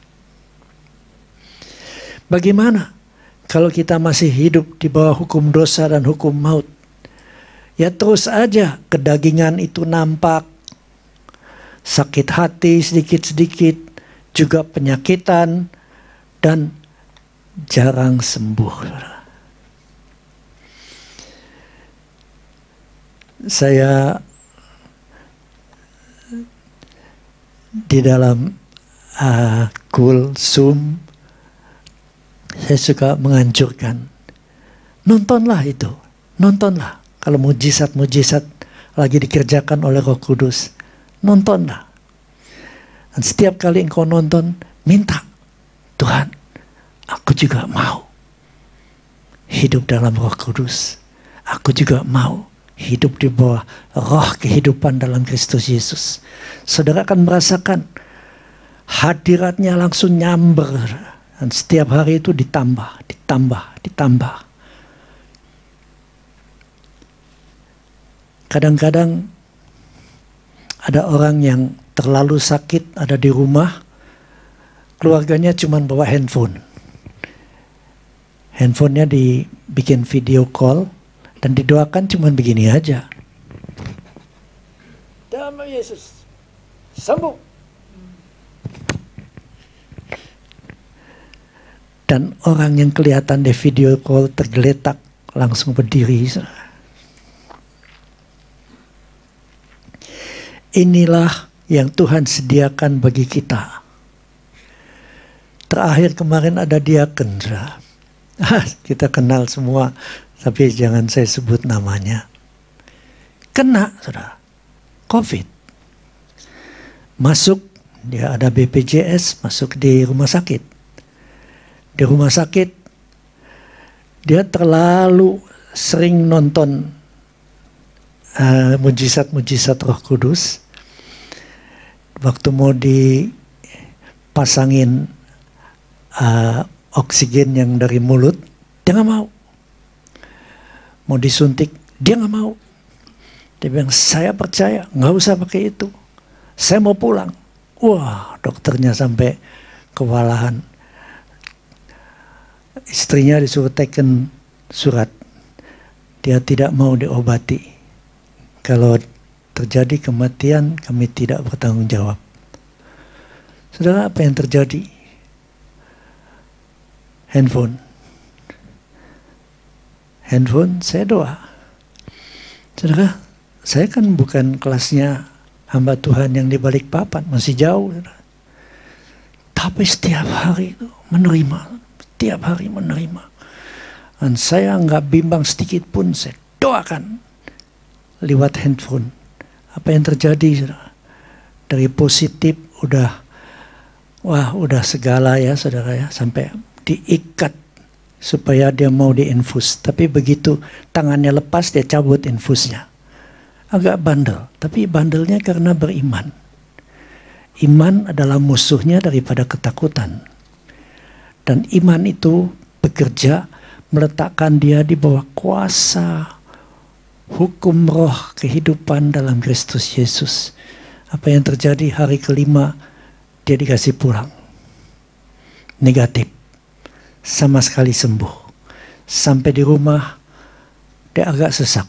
Bagaimana kalau kita masih hidup di bawah hukum dosa dan hukum maut? Ya terus aja kedagingan itu nampak. Sakit hati sedikit-sedikit, juga penyakitan, dan jarang sembuh. Saya di dalam Zoom, saya suka menganjurkan, nontonlah itu, nontonlah. Kalau mujizat-mujizat lagi dikerjakan oleh Roh Kudus, nontonlah. Dan setiap kali engkau nonton, minta, Tuhan, aku juga mau hidup dalam Roh Kudus. Aku juga mau hidup di bawah roh kehidupan dalam Kristus Yesus. Saudara akan merasakan hadiratnya langsung nyamber. Dan setiap hari itu ditambah. Kadang-kadang ada orang yang terlalu sakit, ada di rumah, keluarganya cuma bawa handphone. Handphonenya dibikin video call dan didoakan cuma begini aja. Damai Yesus, sembuh. Dan orang yang kelihatan di video call tergeletak langsung berdiri. Inilah yang Tuhan sediakan bagi kita. Terakhir kemarin ada diaken, saudara. Kita kenal semua, tapi jangan saya sebut namanya. Kena, saudara, COVID. Masuk, dia ada BPJS, masuk di rumah sakit. Di rumah sakit, dia terlalu sering nonton mujizat-mujizat Roh Kudus. Waktu mau dipasangin oksigen yang dari mulut, dia nggak mau. Mau disuntik, dia nggak mau. Dia bilang, saya percaya, nggak usah pakai itu. Saya mau pulang. Wah, dokternya sampai kewalahan. Istrinya disuruh teken surat. Dia tidak mau diobati. Kalau terjadi kematian, kami tidak bertanggung jawab. Saudara, apa yang terjadi? Handphone, saya doa. Saudara, saya kan bukan kelasnya hamba Tuhan yang di balik papan, masih jauh. Saudara. Tapi setiap hari itu menerima, Dan saya nggak bimbang sedikit pun, saya doakan lewat handphone. Apa yang terjadi, saudara? Dari positif udah segala ya, saudara ya, sampai diikat supaya dia mau diinfus. Tapi begitu tangannya lepas, dia cabut infusnya. Agak bandel, tapi bandelnya karena beriman. Iman adalah musuhnya daripada ketakutan. Dan iman itu bekerja meletakkan dia di bawah kuasa hukum roh kehidupan dalam Kristus Yesus. Apa yang terjadi hari kelima, dia dikasih pulang. Negatif. Sama sekali sembuh. Sampai di rumah, dia agak sesak.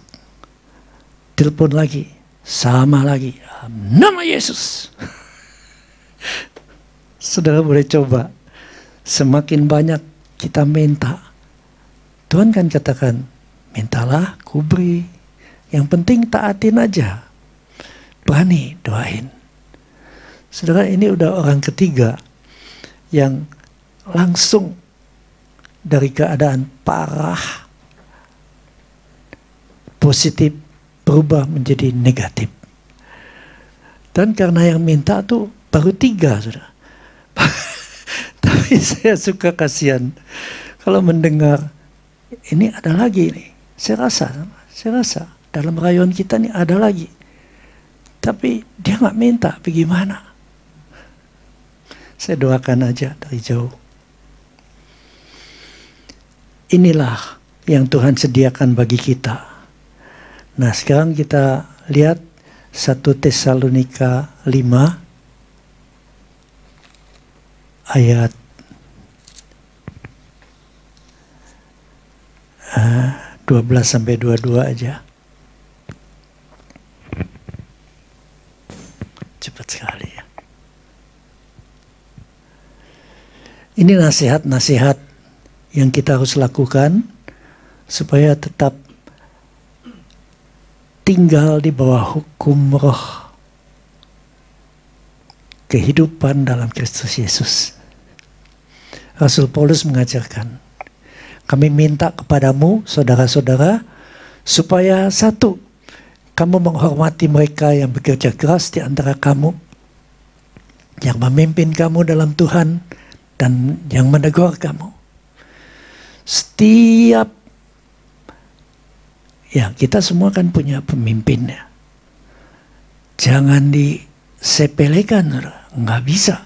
Telepon lagi, sama lagi. Nama Yesus. Saudara boleh coba. Semakin banyak kita minta. Tuhan kan katakan, mintalah, kuberi. Yang penting taatin aja. Berani doain. Saudara, ini udah orang ketiga yang langsung dari keadaan parah, positif, berubah menjadi negatif. Dan karena yang minta tuh baru 3, saudara. Tapi saya suka kasihan kalau mendengar, ini ada lagi nih. Saya rasa dalam rayuan kita nih ada lagi. Tapi dia nggak minta, bagaimana? Saya doakan aja dari jauh. Inilah yang Tuhan sediakan bagi kita. Nah, sekarang kita lihat 1 Tesalonika 5 ayat 12 sampai 22 aja. Cepat sekali ya. Ini nasihat-nasihat yang kita harus lakukan supaya tetap tinggal di bawah hukum roh kehidupan dalam Kristus Yesus. Rasul Paulus mengajarkan, kami minta kepadamu, saudara-saudara, supaya satu, kamu menghormati mereka yang bekerja keras di antara kamu, yang memimpin kamu dalam Tuhan, dan yang menegur kamu. Setiap, ya kita semua kan punya pemimpinnya. Jangan disepelekan, nggak bisa.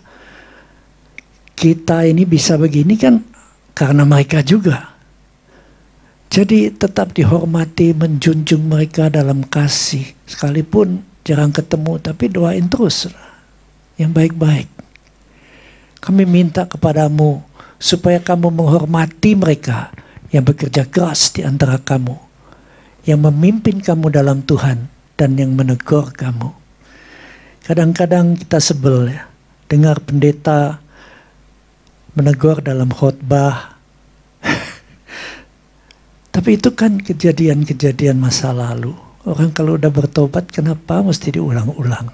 Kita ini bisa begini kan karena mereka juga. Jadi tetap dihormati, menjunjung mereka dalam kasih. Sekalipun jarang ketemu, tapi doain terus yang baik-baik. Kami minta kepadamu supaya kamu menghormati mereka yang bekerja keras di antara kamu, yang memimpin kamu dalam Tuhan dan yang menegur kamu. Kadang-kadang kita sebel ya, dengar pendeta menegur dalam khotbah. Tapi itu kan kejadian-kejadian masa lalu. Orang kalau udah bertobat, kenapa mesti diulang-ulang?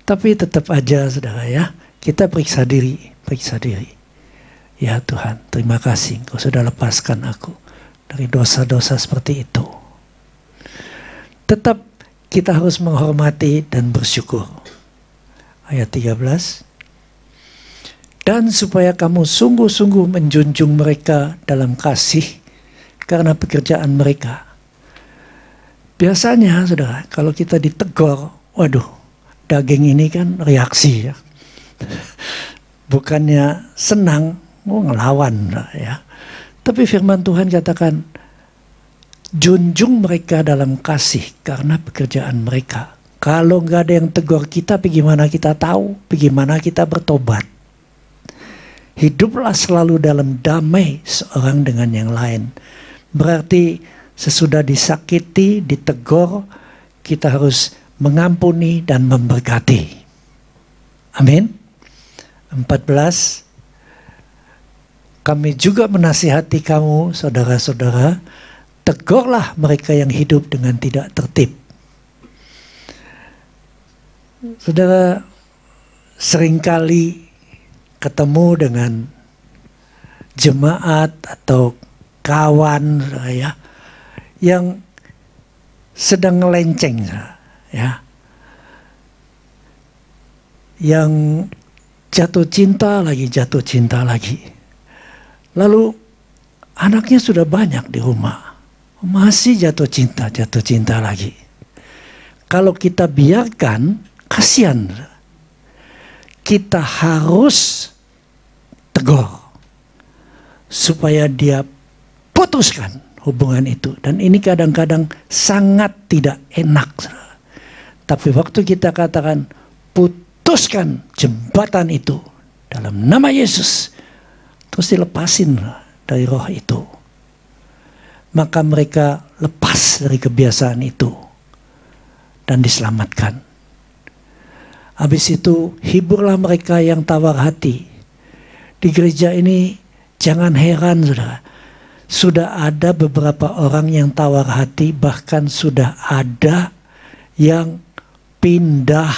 Tapi tetap aja saudara ya, kita periksa diri. Ya Tuhan, terima kasih Engkau sudah lepaskan aku dari dosa-dosa seperti itu. Tetap kita harus menghormati dan bersyukur. Ayat 13. Dan supaya kamu sungguh-sungguh menjunjung mereka dalam kasih karena pekerjaan mereka. Biasanya saudara, kalau kita ditegur, waduh, daging ini kan reaksi ya. Bukannya senang, mau ngelawan ya. Tapi firman Tuhan katakan, junjung mereka dalam kasih karena pekerjaan mereka. Kalau nggak ada yang tegur kita, bagaimana kita tahu? Bagaimana kita bertobat? Hiduplah selalu dalam damai seorang dengan yang lain. Berarti sesudah disakiti, ditegur, kita harus mengampuni dan memberkati. Amin. 14. Kami juga menasihati kamu, saudara-saudara, tegurlah mereka yang hidup dengan tidak tertib. Saudara, seringkali ketemu dengan jemaat atau kawan ya yang sedang ngelenceng ya, yang jatuh cinta lagi, lalu anaknya sudah banyak di rumah, masih jatuh cinta lagi. Kalau kita biarkan, kasihan. Kita harus tegur supaya dia putuskan hubungan itu. Dan ini kadang-kadang sangat tidak enak. Tapi waktu kita katakan putuskan jembatan itu dalam nama Yesus, terus dilepasin dari roh itu, maka mereka lepas dari kebiasaan itu dan diselamatkan. Habis itu hiburlah mereka yang tawar hati. Di gereja ini jangan heran saudara, sudah ada beberapa orang yang tawar hati, bahkan sudah ada yang pindah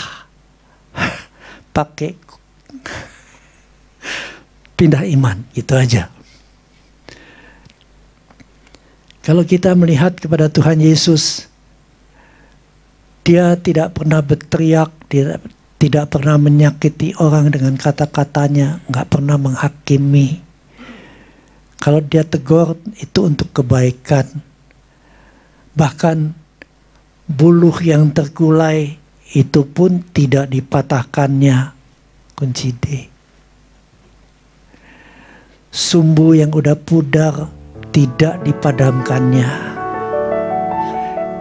pakai pindah iman, gitu aja. Kalau kita melihat kepada Tuhan Yesus, dia tidak pernah berteriak, dia tidak pernah menyakiti orang dengan kata-katanya, nggak pernah menghakimi. Kalau dia tegur itu untuk kebaikan. Bahkan buluh yang terkulai itu pun tidak dipatahkannya. Kunci D. Sumbu yang udah pudar tidak dipadamkannya.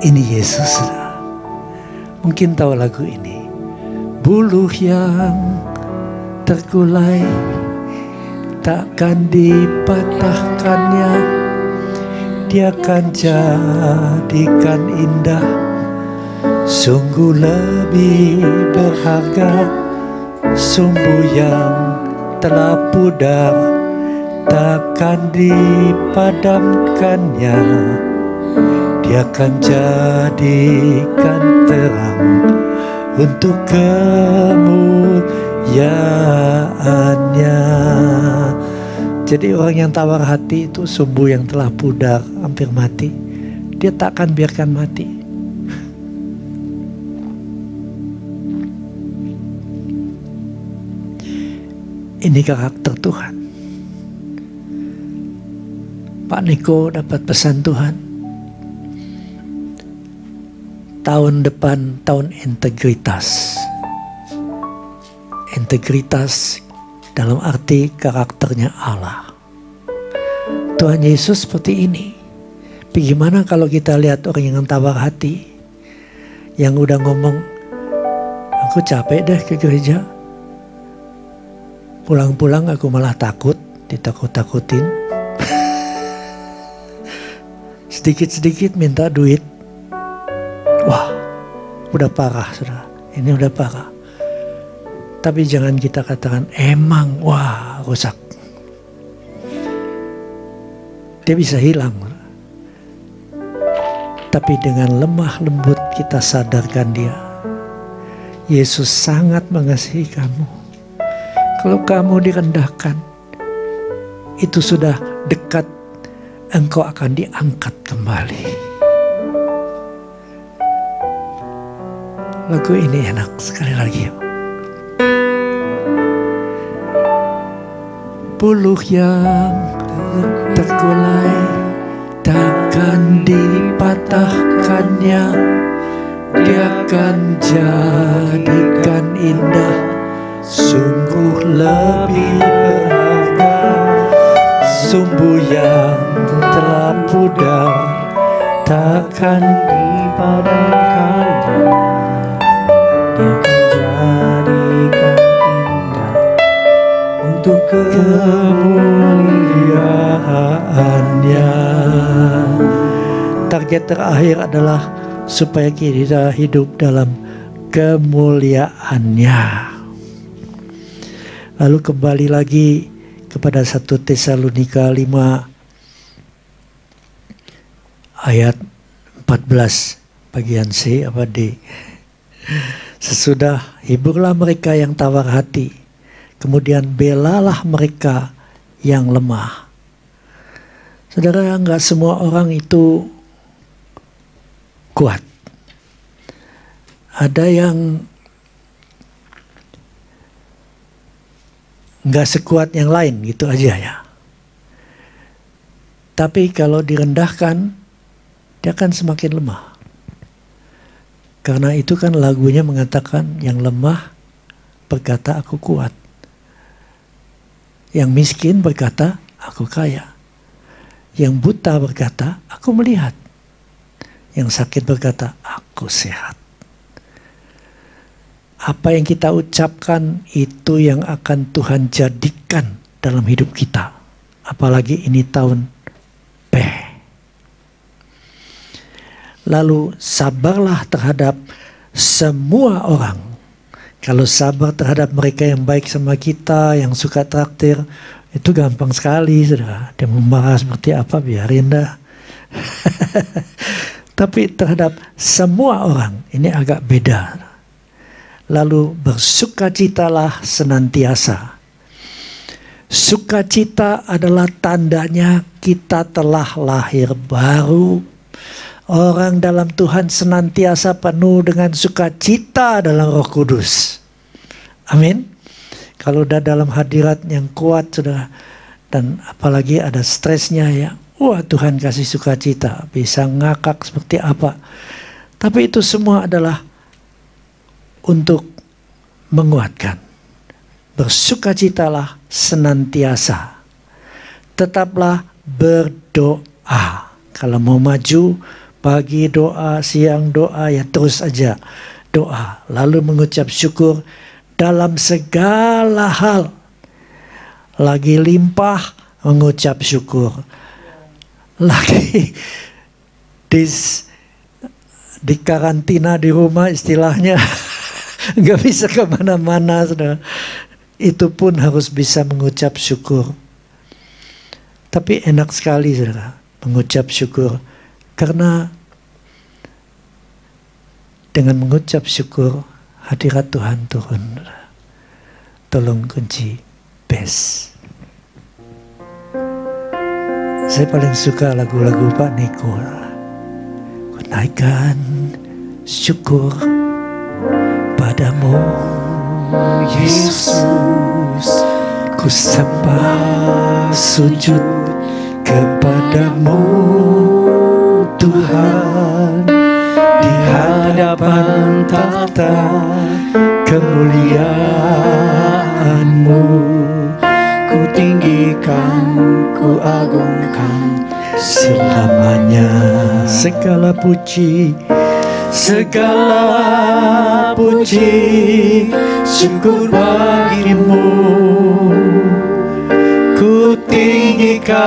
Ini Yesus. Mungkin tahu lagu ini. Buluh yang terkulai takkan dipatahkannya, dia akan jadikan indah. Sungguh lebih berharga sumbu yang telah pudar, takkan dipadamkannya, dia akan jadikan terang untuk kemuliaannya. Jadi orang yang tawar hati itu sumbu yang telah pudar, hampir mati. Dia tak akan biarkan mati. Ini karakter Tuhan. Pak Niko dapat pesan Tuhan. Tahun depan tahun integritas. Integritas dalam arti karakternya Allah. Tuhan Yesus seperti ini. Tapi gimana kalau kita lihat orang yang tawar hati, yang udah ngomong, aku capek deh ke gereja, pulang-pulang aku malah takut, ditakut-takutin, sedikit-sedikit minta duit. Wah, udah parah saudara, ini udah parah. Tapi jangan kita katakan emang wah rusak. Dia bisa hilang. Tapi dengan lemah lembut kita sadarkan dia. Yesus sangat mengasihi kamu. Kalau kamu direndahkan, itu sudah dekat, engkau akan diangkat kembali. Lagu ini enak sekali lagi. Buluh yang terkulai takkan dipatahkannya, dia akan jadikan indah, sungguh lebih berharga. Sumbu yang telah pudar takkan dipadamkannya, dia akan jadikan indah untuk kemuliaannya. Target terakhir adalah supaya kita hidup dalam kemuliaannya. Lalu kembali lagi kepada 1 Tesalonika 5 ayat 14 bagian C apa D. Sesudah hiburlah mereka yang tawar hati, kemudian belalah mereka yang lemah. Saudara, enggak semua orang itu kuat. Ada yang enggak sekuat yang lain gitu aja ya. Tapi kalau direndahkan, dia akan semakin lemah. Karena itu kan lagunya mengatakan yang lemah berkata aku kuat. Yang miskin berkata aku kaya. Yang buta berkata aku melihat. Yang sakit berkata aku sehat. Apa yang kita ucapkan itu yang akan Tuhan jadikan dalam hidup kita. Apalagi ini tahun P. Lalu sabarlah terhadap semua orang. Kalau sabar terhadap mereka yang baik sama kita, yang suka traktir, itu gampang sekali, saudara. Dia marah seperti apa, biarin dah. Tapi terhadap semua orang, ini agak beda. Lalu bersukacitalah senantiasa. Sukacita adalah tandanya kita telah lahir baru. Orang dalam Tuhan senantiasa penuh dengan sukacita dalam Roh Kudus. Amin. Kalau udah dalam hadirat yang kuat, saudara, dan apalagi ada stresnya ya, wah Tuhan kasih sukacita, bisa ngakak seperti apa. Tapi itu semua adalah untuk menguatkan. Bersukacitalah senantiasa. Tetaplah berdoa. Kalau mau maju, pagi doa, siang doa, ya terus aja doa. Lalu mengucap syukur dalam segala hal. Lagi limpah, mengucap syukur. Lagi di karantina di rumah istilahnya, nggak bisa kemana-mana, saudara. Itu pun harus bisa mengucap syukur. Tapi enak sekali, saudara, mengucap syukur. Karena dengan mengucap syukur, hadirat Tuhan turun. Tolong kunci bass. Saya paling suka lagu-lagu Pak Niko. Ku naikkan syukur padamu, Yesus. Ku sembah sujud kepadamu, Tuhan. Di hadapan takhta kemuliaan-Mu, ku tinggikan, ku agungkan selamanya. Segala puji, segala puji, syukur bagimu. Ku tinggikan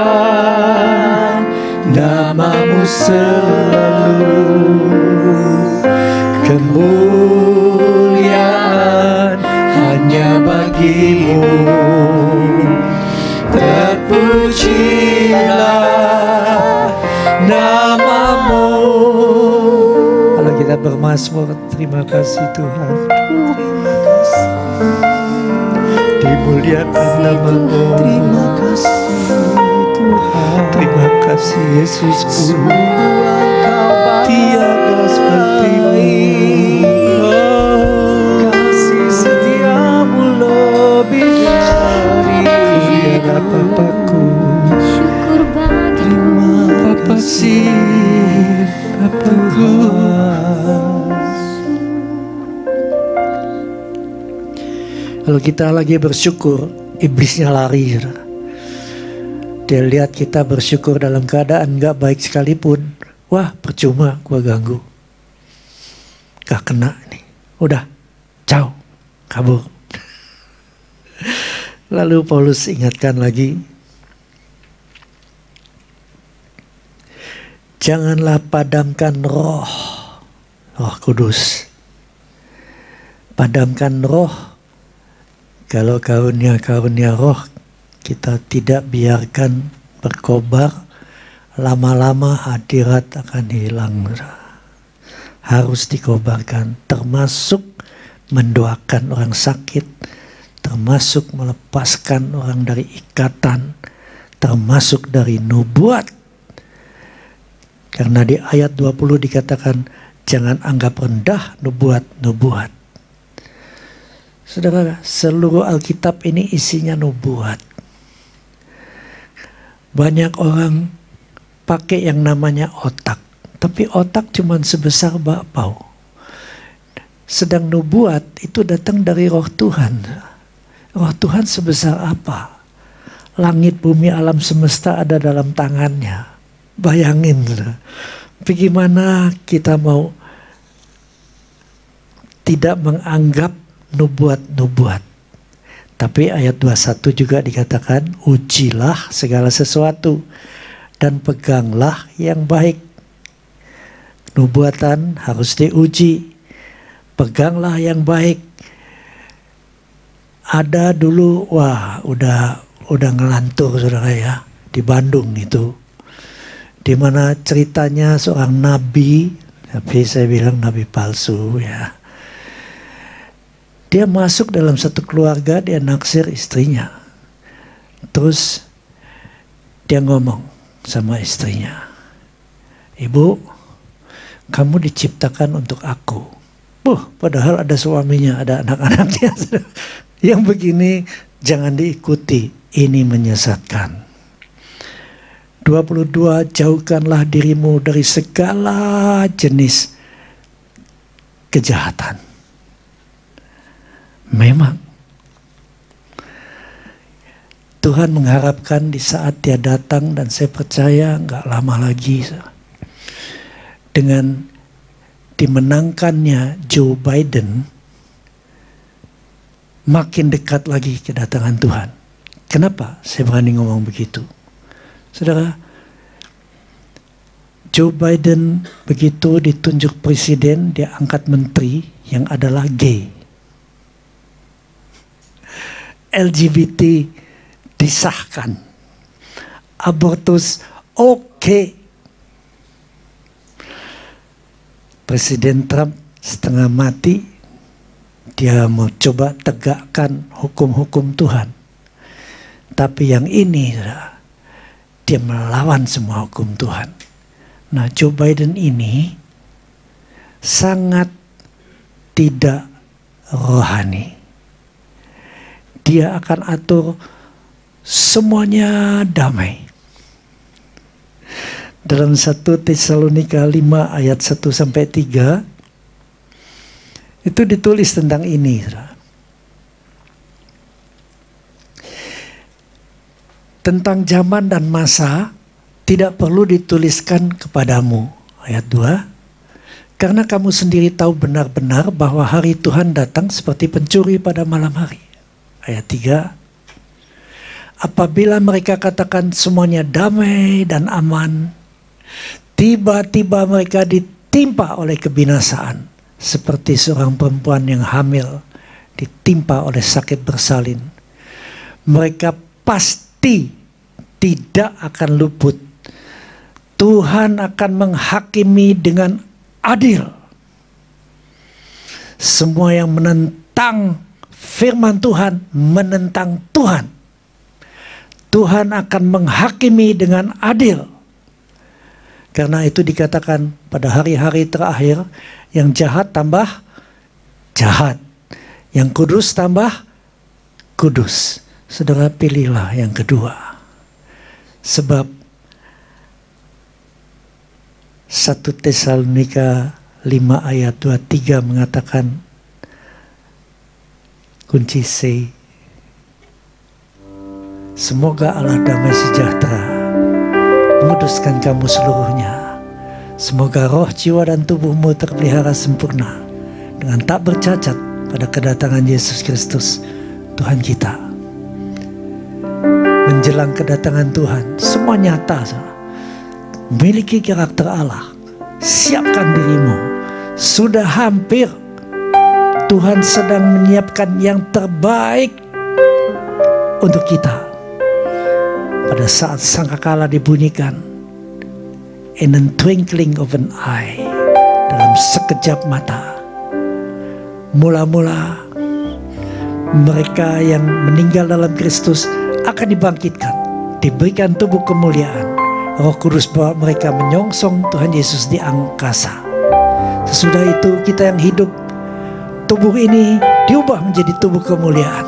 namamu selalu. Kemuliaan hanya bagimu. Terpujilah namamu. Kalau kita bermazmur, terima kasih Tuhan. Dimuliakan namamu. Terima kasih Tuhan. Terima kasih Yesusku. Tiada sepertimu. Kasih setiamu lebih dari Bapakku. Syukur bagimu. Bapa sih, Bapakku. Kalau kita lagi bersyukur, iblisnya lari. Dia lihat kita bersyukur dalam keadaan gak baik sekalipun. Wah, percuma gua ganggu. Gak kena nih. Udah, ciao, kabur. Lalu Paulus ingatkan lagi, janganlah padamkan roh kudus. Padamkan roh. Kalau karunia roh kita tidak biarkan berkobar, lama-lama hadirat akan hilang. Harus dikobarkan, termasuk mendoakan orang sakit, termasuk melepaskan orang dari ikatan, termasuk dari nubuat. Karena di ayat 20 dikatakan, jangan anggap rendah nubuat. Saudara, seluruh Alkitab ini isinya nubuat. Banyak orang pakai yang namanya otak. Tapi otak cuma sebesar bakpao. Sedang nubuat itu datang dari roh Tuhan. Roh Tuhan sebesar apa? Langit, bumi, alam semesta ada dalam tangannya. Bayangin. Bagaimana kita mau tidak menganggap nubuat-nubuat. Tapi ayat 21 juga dikatakan, ujilah segala sesuatu dan peganglah yang baik. Nubuatan harus diuji. Peganglah yang baik. Ada dulu, udah ngelantur saudara ya, di Bandung itu. Dimana ceritanya seorang nabi, tapi saya bilang nabi palsu ya. Dia masuk dalam satu keluarga, dia naksir istrinya. Terus dia ngomong sama istrinya, "Ibu, kamu diciptakan untuk aku." Padahal ada suaminya, ada anak-anaknya. Yang begini jangan diikuti, ini menyesatkan. 22, jauhkanlah dirimu dari segala jenis kejahatan. Memang Tuhan mengharapkan di saat dia datang, dan saya percaya gak lama lagi, dengan dimenangkannya Joe Biden, makin dekat lagi kedatangan Tuhan. Kenapa saya berani ngomong begitu? Saudara, Joe Biden begitu ditunjuk presiden, dia angkat menteri yang adalah gay. LGBT disahkan. Abortus oke. Presiden Trump setengah mati, dia mau coba tegakkan hukum-hukum Tuhan. Tapi yang ini, dia melawan semua hukum Tuhan. Nah, Joe Biden ini sangat tidak rohani. Dia akan atur semuanya damai. Dalam 1 Tesalonika 5 ayat 1-3 itu ditulis tentang ini. Tentang zaman dan masa tidak perlu dituliskan kepadamu. Ayat 2. Karena kamu sendiri tahu benar-benar bahwa hari Tuhan datang seperti pencuri pada malam hari. Ayat 3. Apabila mereka katakan semuanya damai dan aman, tiba-tiba mereka ditimpa oleh kebinasaan, seperti seorang perempuan yang hamil ditimpa oleh sakit bersalin. Mereka pasti tidak akan luput. Tuhan akan menghakimi dengan adil semua yang menentang firman Tuhan, menentang Tuhan. Tuhan akan menghakimi dengan adil. Karena itu dikatakan pada hari-hari terakhir, yang jahat tambah jahat, yang kudus tambah kudus. Saudara, pilihlah yang kedua. Sebab 1 Tesalonika 5 ayat 23 mengatakan, kunci C, semoga Allah damai sejahtera menguduskan kamu seluruhnya. Semoga roh, jiwa, dan tubuhmu terpelihara sempurna dengan tak bercacat pada kedatangan Yesus Kristus Tuhan kita. Menjelang kedatangan Tuhan, semua nyata. Miliki karakter Allah. Siapkan dirimu. Sudah hampir. Tuhan sedang menyiapkan yang terbaik untuk kita. Pada saat sangkakala dibunyikan, in the twinkling of an eye, dalam sekejap mata, mula-mula mereka yang meninggal dalam Kristus akan dibangkitkan, diberikan tubuh kemuliaan. Roh Kudus bawa mereka menyongsong Tuhan Yesus di angkasa. Sesudah itu kita yang hidup, tubuh ini diubah menjadi tubuh kemuliaan.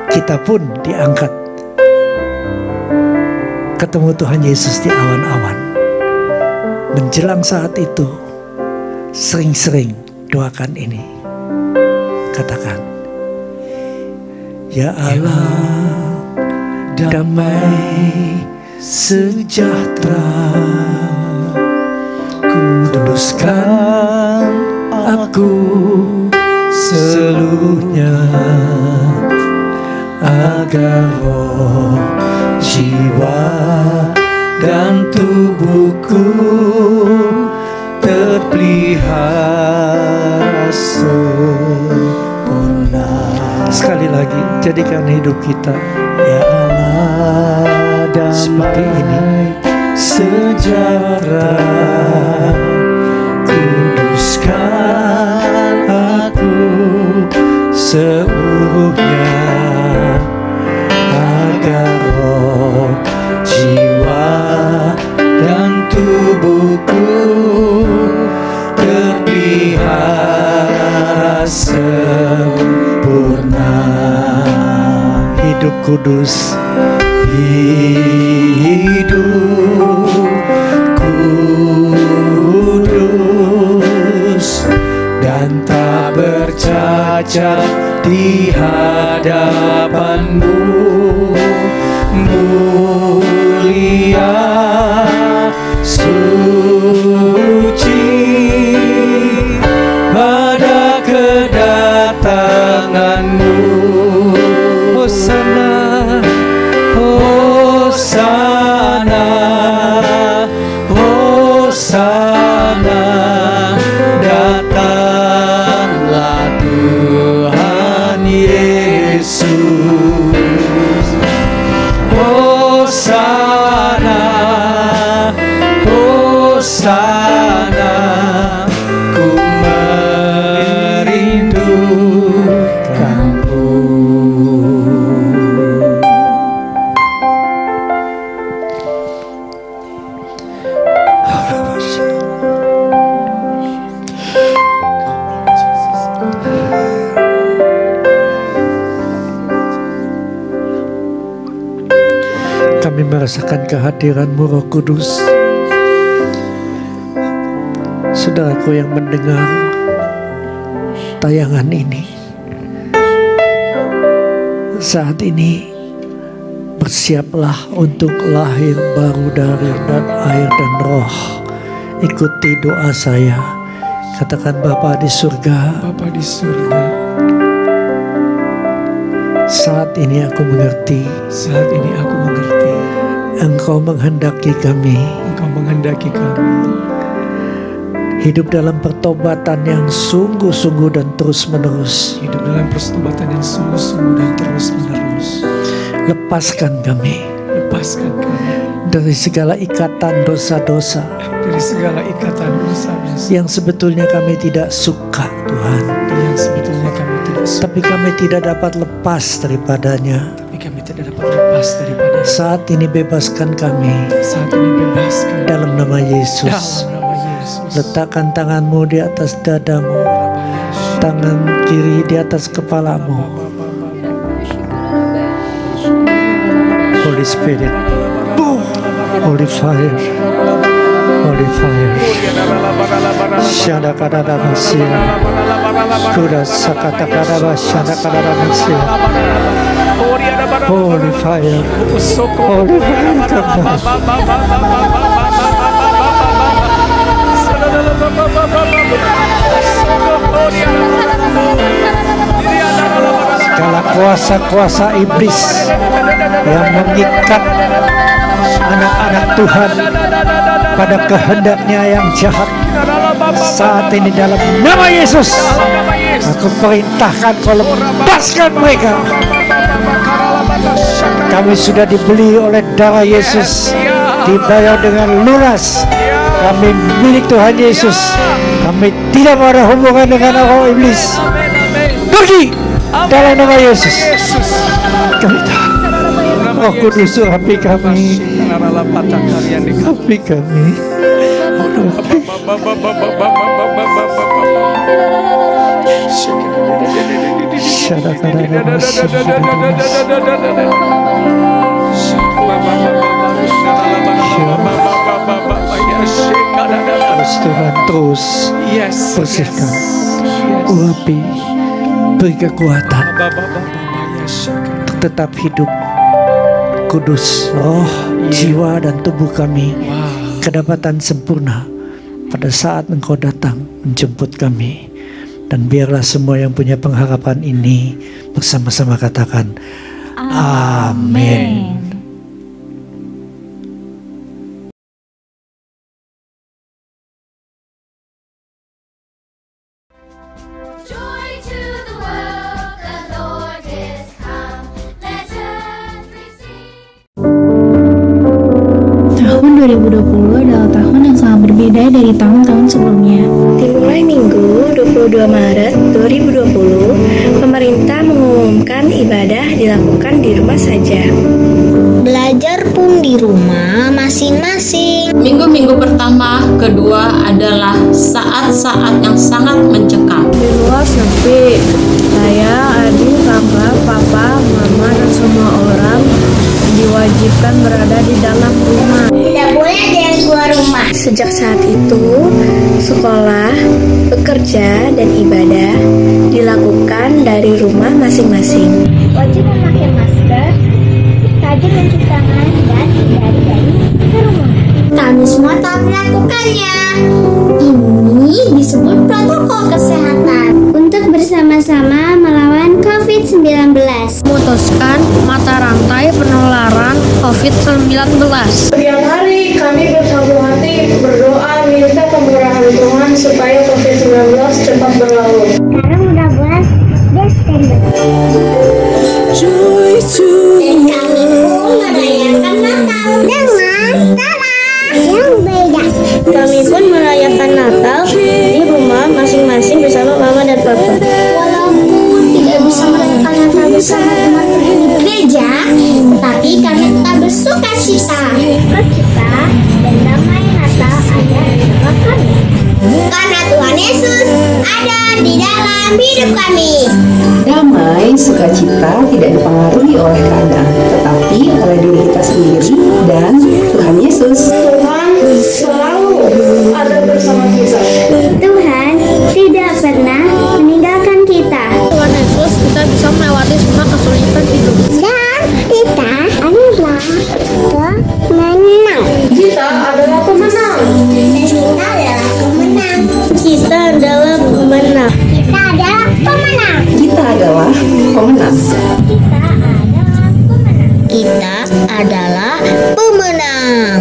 Kita pun diangkat ketemu Tuhan Yesus di awan-awan. Menjelang saat itu, sering-sering doakan ini. Katakan, ya Allah, damai sejahtera, kuduskan aku seluruhnya, agar roh, jiwa, dan tubuhku terpelihara sempurna. Sekali lagi, jadikan hidup kita, ya Allah, damai seperti ini sejahtera, kuduskan aku seluruhnya, agar roh, jiwa, dan tubuhku terpelihara sempurna. Hidup kudus, hidup kudus dan tak bercacat di hadapanmu, mulia, suci pada kedatanganmu. Hosana, Hosana, Hosana, datanglah Tuhan Yesus. Hosana, Hosana, ku merindukanmu. Kami merasakan kehadiran-Mu, Roh Kudus. Saudaraku yang mendengar tayangan ini, saat ini Bersiaplah untuk lahir baru dari dan air dan roh. Ikuti doa saya. Katakan, Bapa di surga. Bapa di surga. Saat ini aku mengerti. Saat ini aku mengerti. Engkau menghendaki kami. Engkau menghendaki kami Hidup dalam pertobatan yang sungguh-sungguh dan terus-menerus. hidup dalam pertobatan yang sungguh-sungguh dan terus-menerus. Lepaskan kami Lepaskan kami dari segala ikatan dosa-dosa dari segala ikatan dosa-dosa yang sebetulnya kami tidak suka, Tuhan. yang sebetulnya kami tidak suka, Tapi kami tidak dapat lepas daripadanya. tapi kami tidak dapat lepas daripada. Saat ini bebaskan kami Saat ini bebaskan dalam nama Yesus. dalam nama Yesus. Letakkan tanganmu di atas dadamu, tangan kiri di atas kepalamu. Holy Spirit, Holy Fire, Holy Fire. Shada kadada masia, kuda sakata kadada shada kadada masia. Holy Fire, Holy Fire, segala kuasa-kuasa iblis yang mengikat anak-anak Tuhan pada kehendaknya yang jahat, saat ini dalam nama Yesus aku perintahkan kau lepaskan mereka. Kami sudah dibeli oleh darah Yesus, dibayar dengan lunas. Kami milik Tuhan Yesus. Kami tidak ada hubungan dengan roh iblis. Pergi dalam nama Yesus. Kami tahu Roh Kudus urapi kami. Urapi kami. Terus Tuhan, terus bersihkan, urapi, beri kekuatan, tetap hidup kudus, roh, jiwa dan tubuh kami kedapatan sempurna pada saat Engkau datang menjemput kami. Dan biarlah semua yang punya pengharapan ini bersama-sama katakan amin. Joy to the world, the Lord is come. Let us receive. Tahun 2020 adalah tahun yang sangat berbeda dari tahun-tahun sebelumnya. Dimulai Minggu 22 Maret 2020, pemerintah mengumumkan ibadah dilakukan di rumah saja. Belajar pun di rumah masing-masing. Minggu-minggu pertama, kedua adalah saat-saat yang sangat mencekam. Di luar sepi, saya, adik, kakak, papa, mama, dan semua orang diwajibkan berada di dalam rumah. Tidak boleh ada yang keluar rumah. Sejak saat itu, sekolah, bekerja, dan ibadah dilakukan dari rumah masing-masing. Wajib memakai masker, rajin mencuci tangan, dan hindari dari kerumunan. Kami semua telah melakukannya. Ini disebut protokol kesehatan untuk bersama-sama melawan COVID-19. Memutuskan mata rantai penularan COVID-19. Setiap hari kami bersatu hati berdoa minta kemurahan Tuhan supaya COVID-19 cepat berlalu. Sekarang udah bulan Desember. Dan kami pun merayakan Natal dengan cara yang beda. Kami pun merayakan Natal di rumah masing-masing bersama mama dan papa. Walaupun tidak bisa merayakan Natal bersama teman-teman di gereja, tetapi kami tetap bersuka cita. Sukacita dan damai Natal ada di dalam kami. Karena Tuhan Yesus ada di dalam hidup kami. Damai, sukacita tidak dipengaruhi oleh keadaan, tetapi oleh diri kita sendiri dan Tuhan Yesus. Tuhan selalu ada bersama kita. Tuhan tidak pernah meninggalkan kita. Tuhan Yesus, kita bisa melewati semua kesulitan hidup. Dan kita ada adalah pemenang. Kita adalah pemenang. Kita adalah pemenang. Kita adalah pemenang.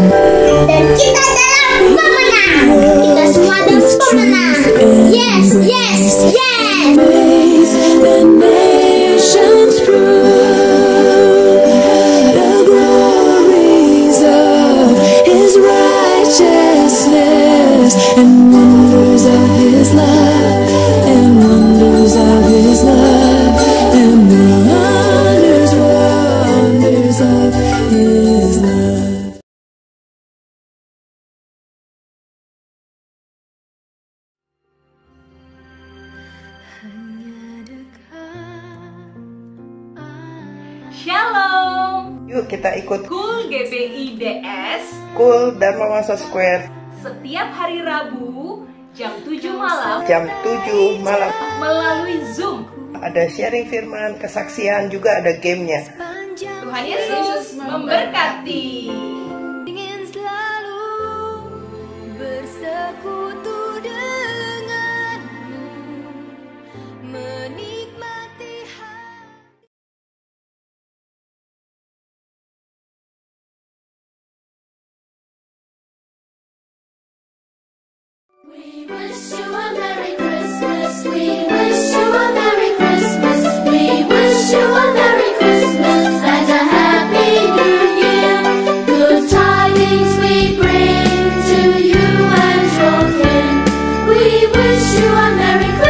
Dan kita adalah pemenang. Kita semua adalah pemenang. Yes, yes, yes. The nations prove the glories of His righteousness and wonders of His love and wonders of His love and wonders of His love. Shalom. Yuk kita ikut Cool GBIDS Cool Dharma Wangsa Square setiap hari Rabu jam 7 malam melalui Zoom. Ada sharing firman, kesaksian, juga ada gamenya. Tuhan Yesus memberkati. Ingin selalu bersekutu denganmu, menikmati We wish you a Merry Christmas. We wish you a Merry Christmas. We wish you a Merry Christmas and a Happy New Year. Good tidings we bring to you and your kin. We wish you a Merry Christmas.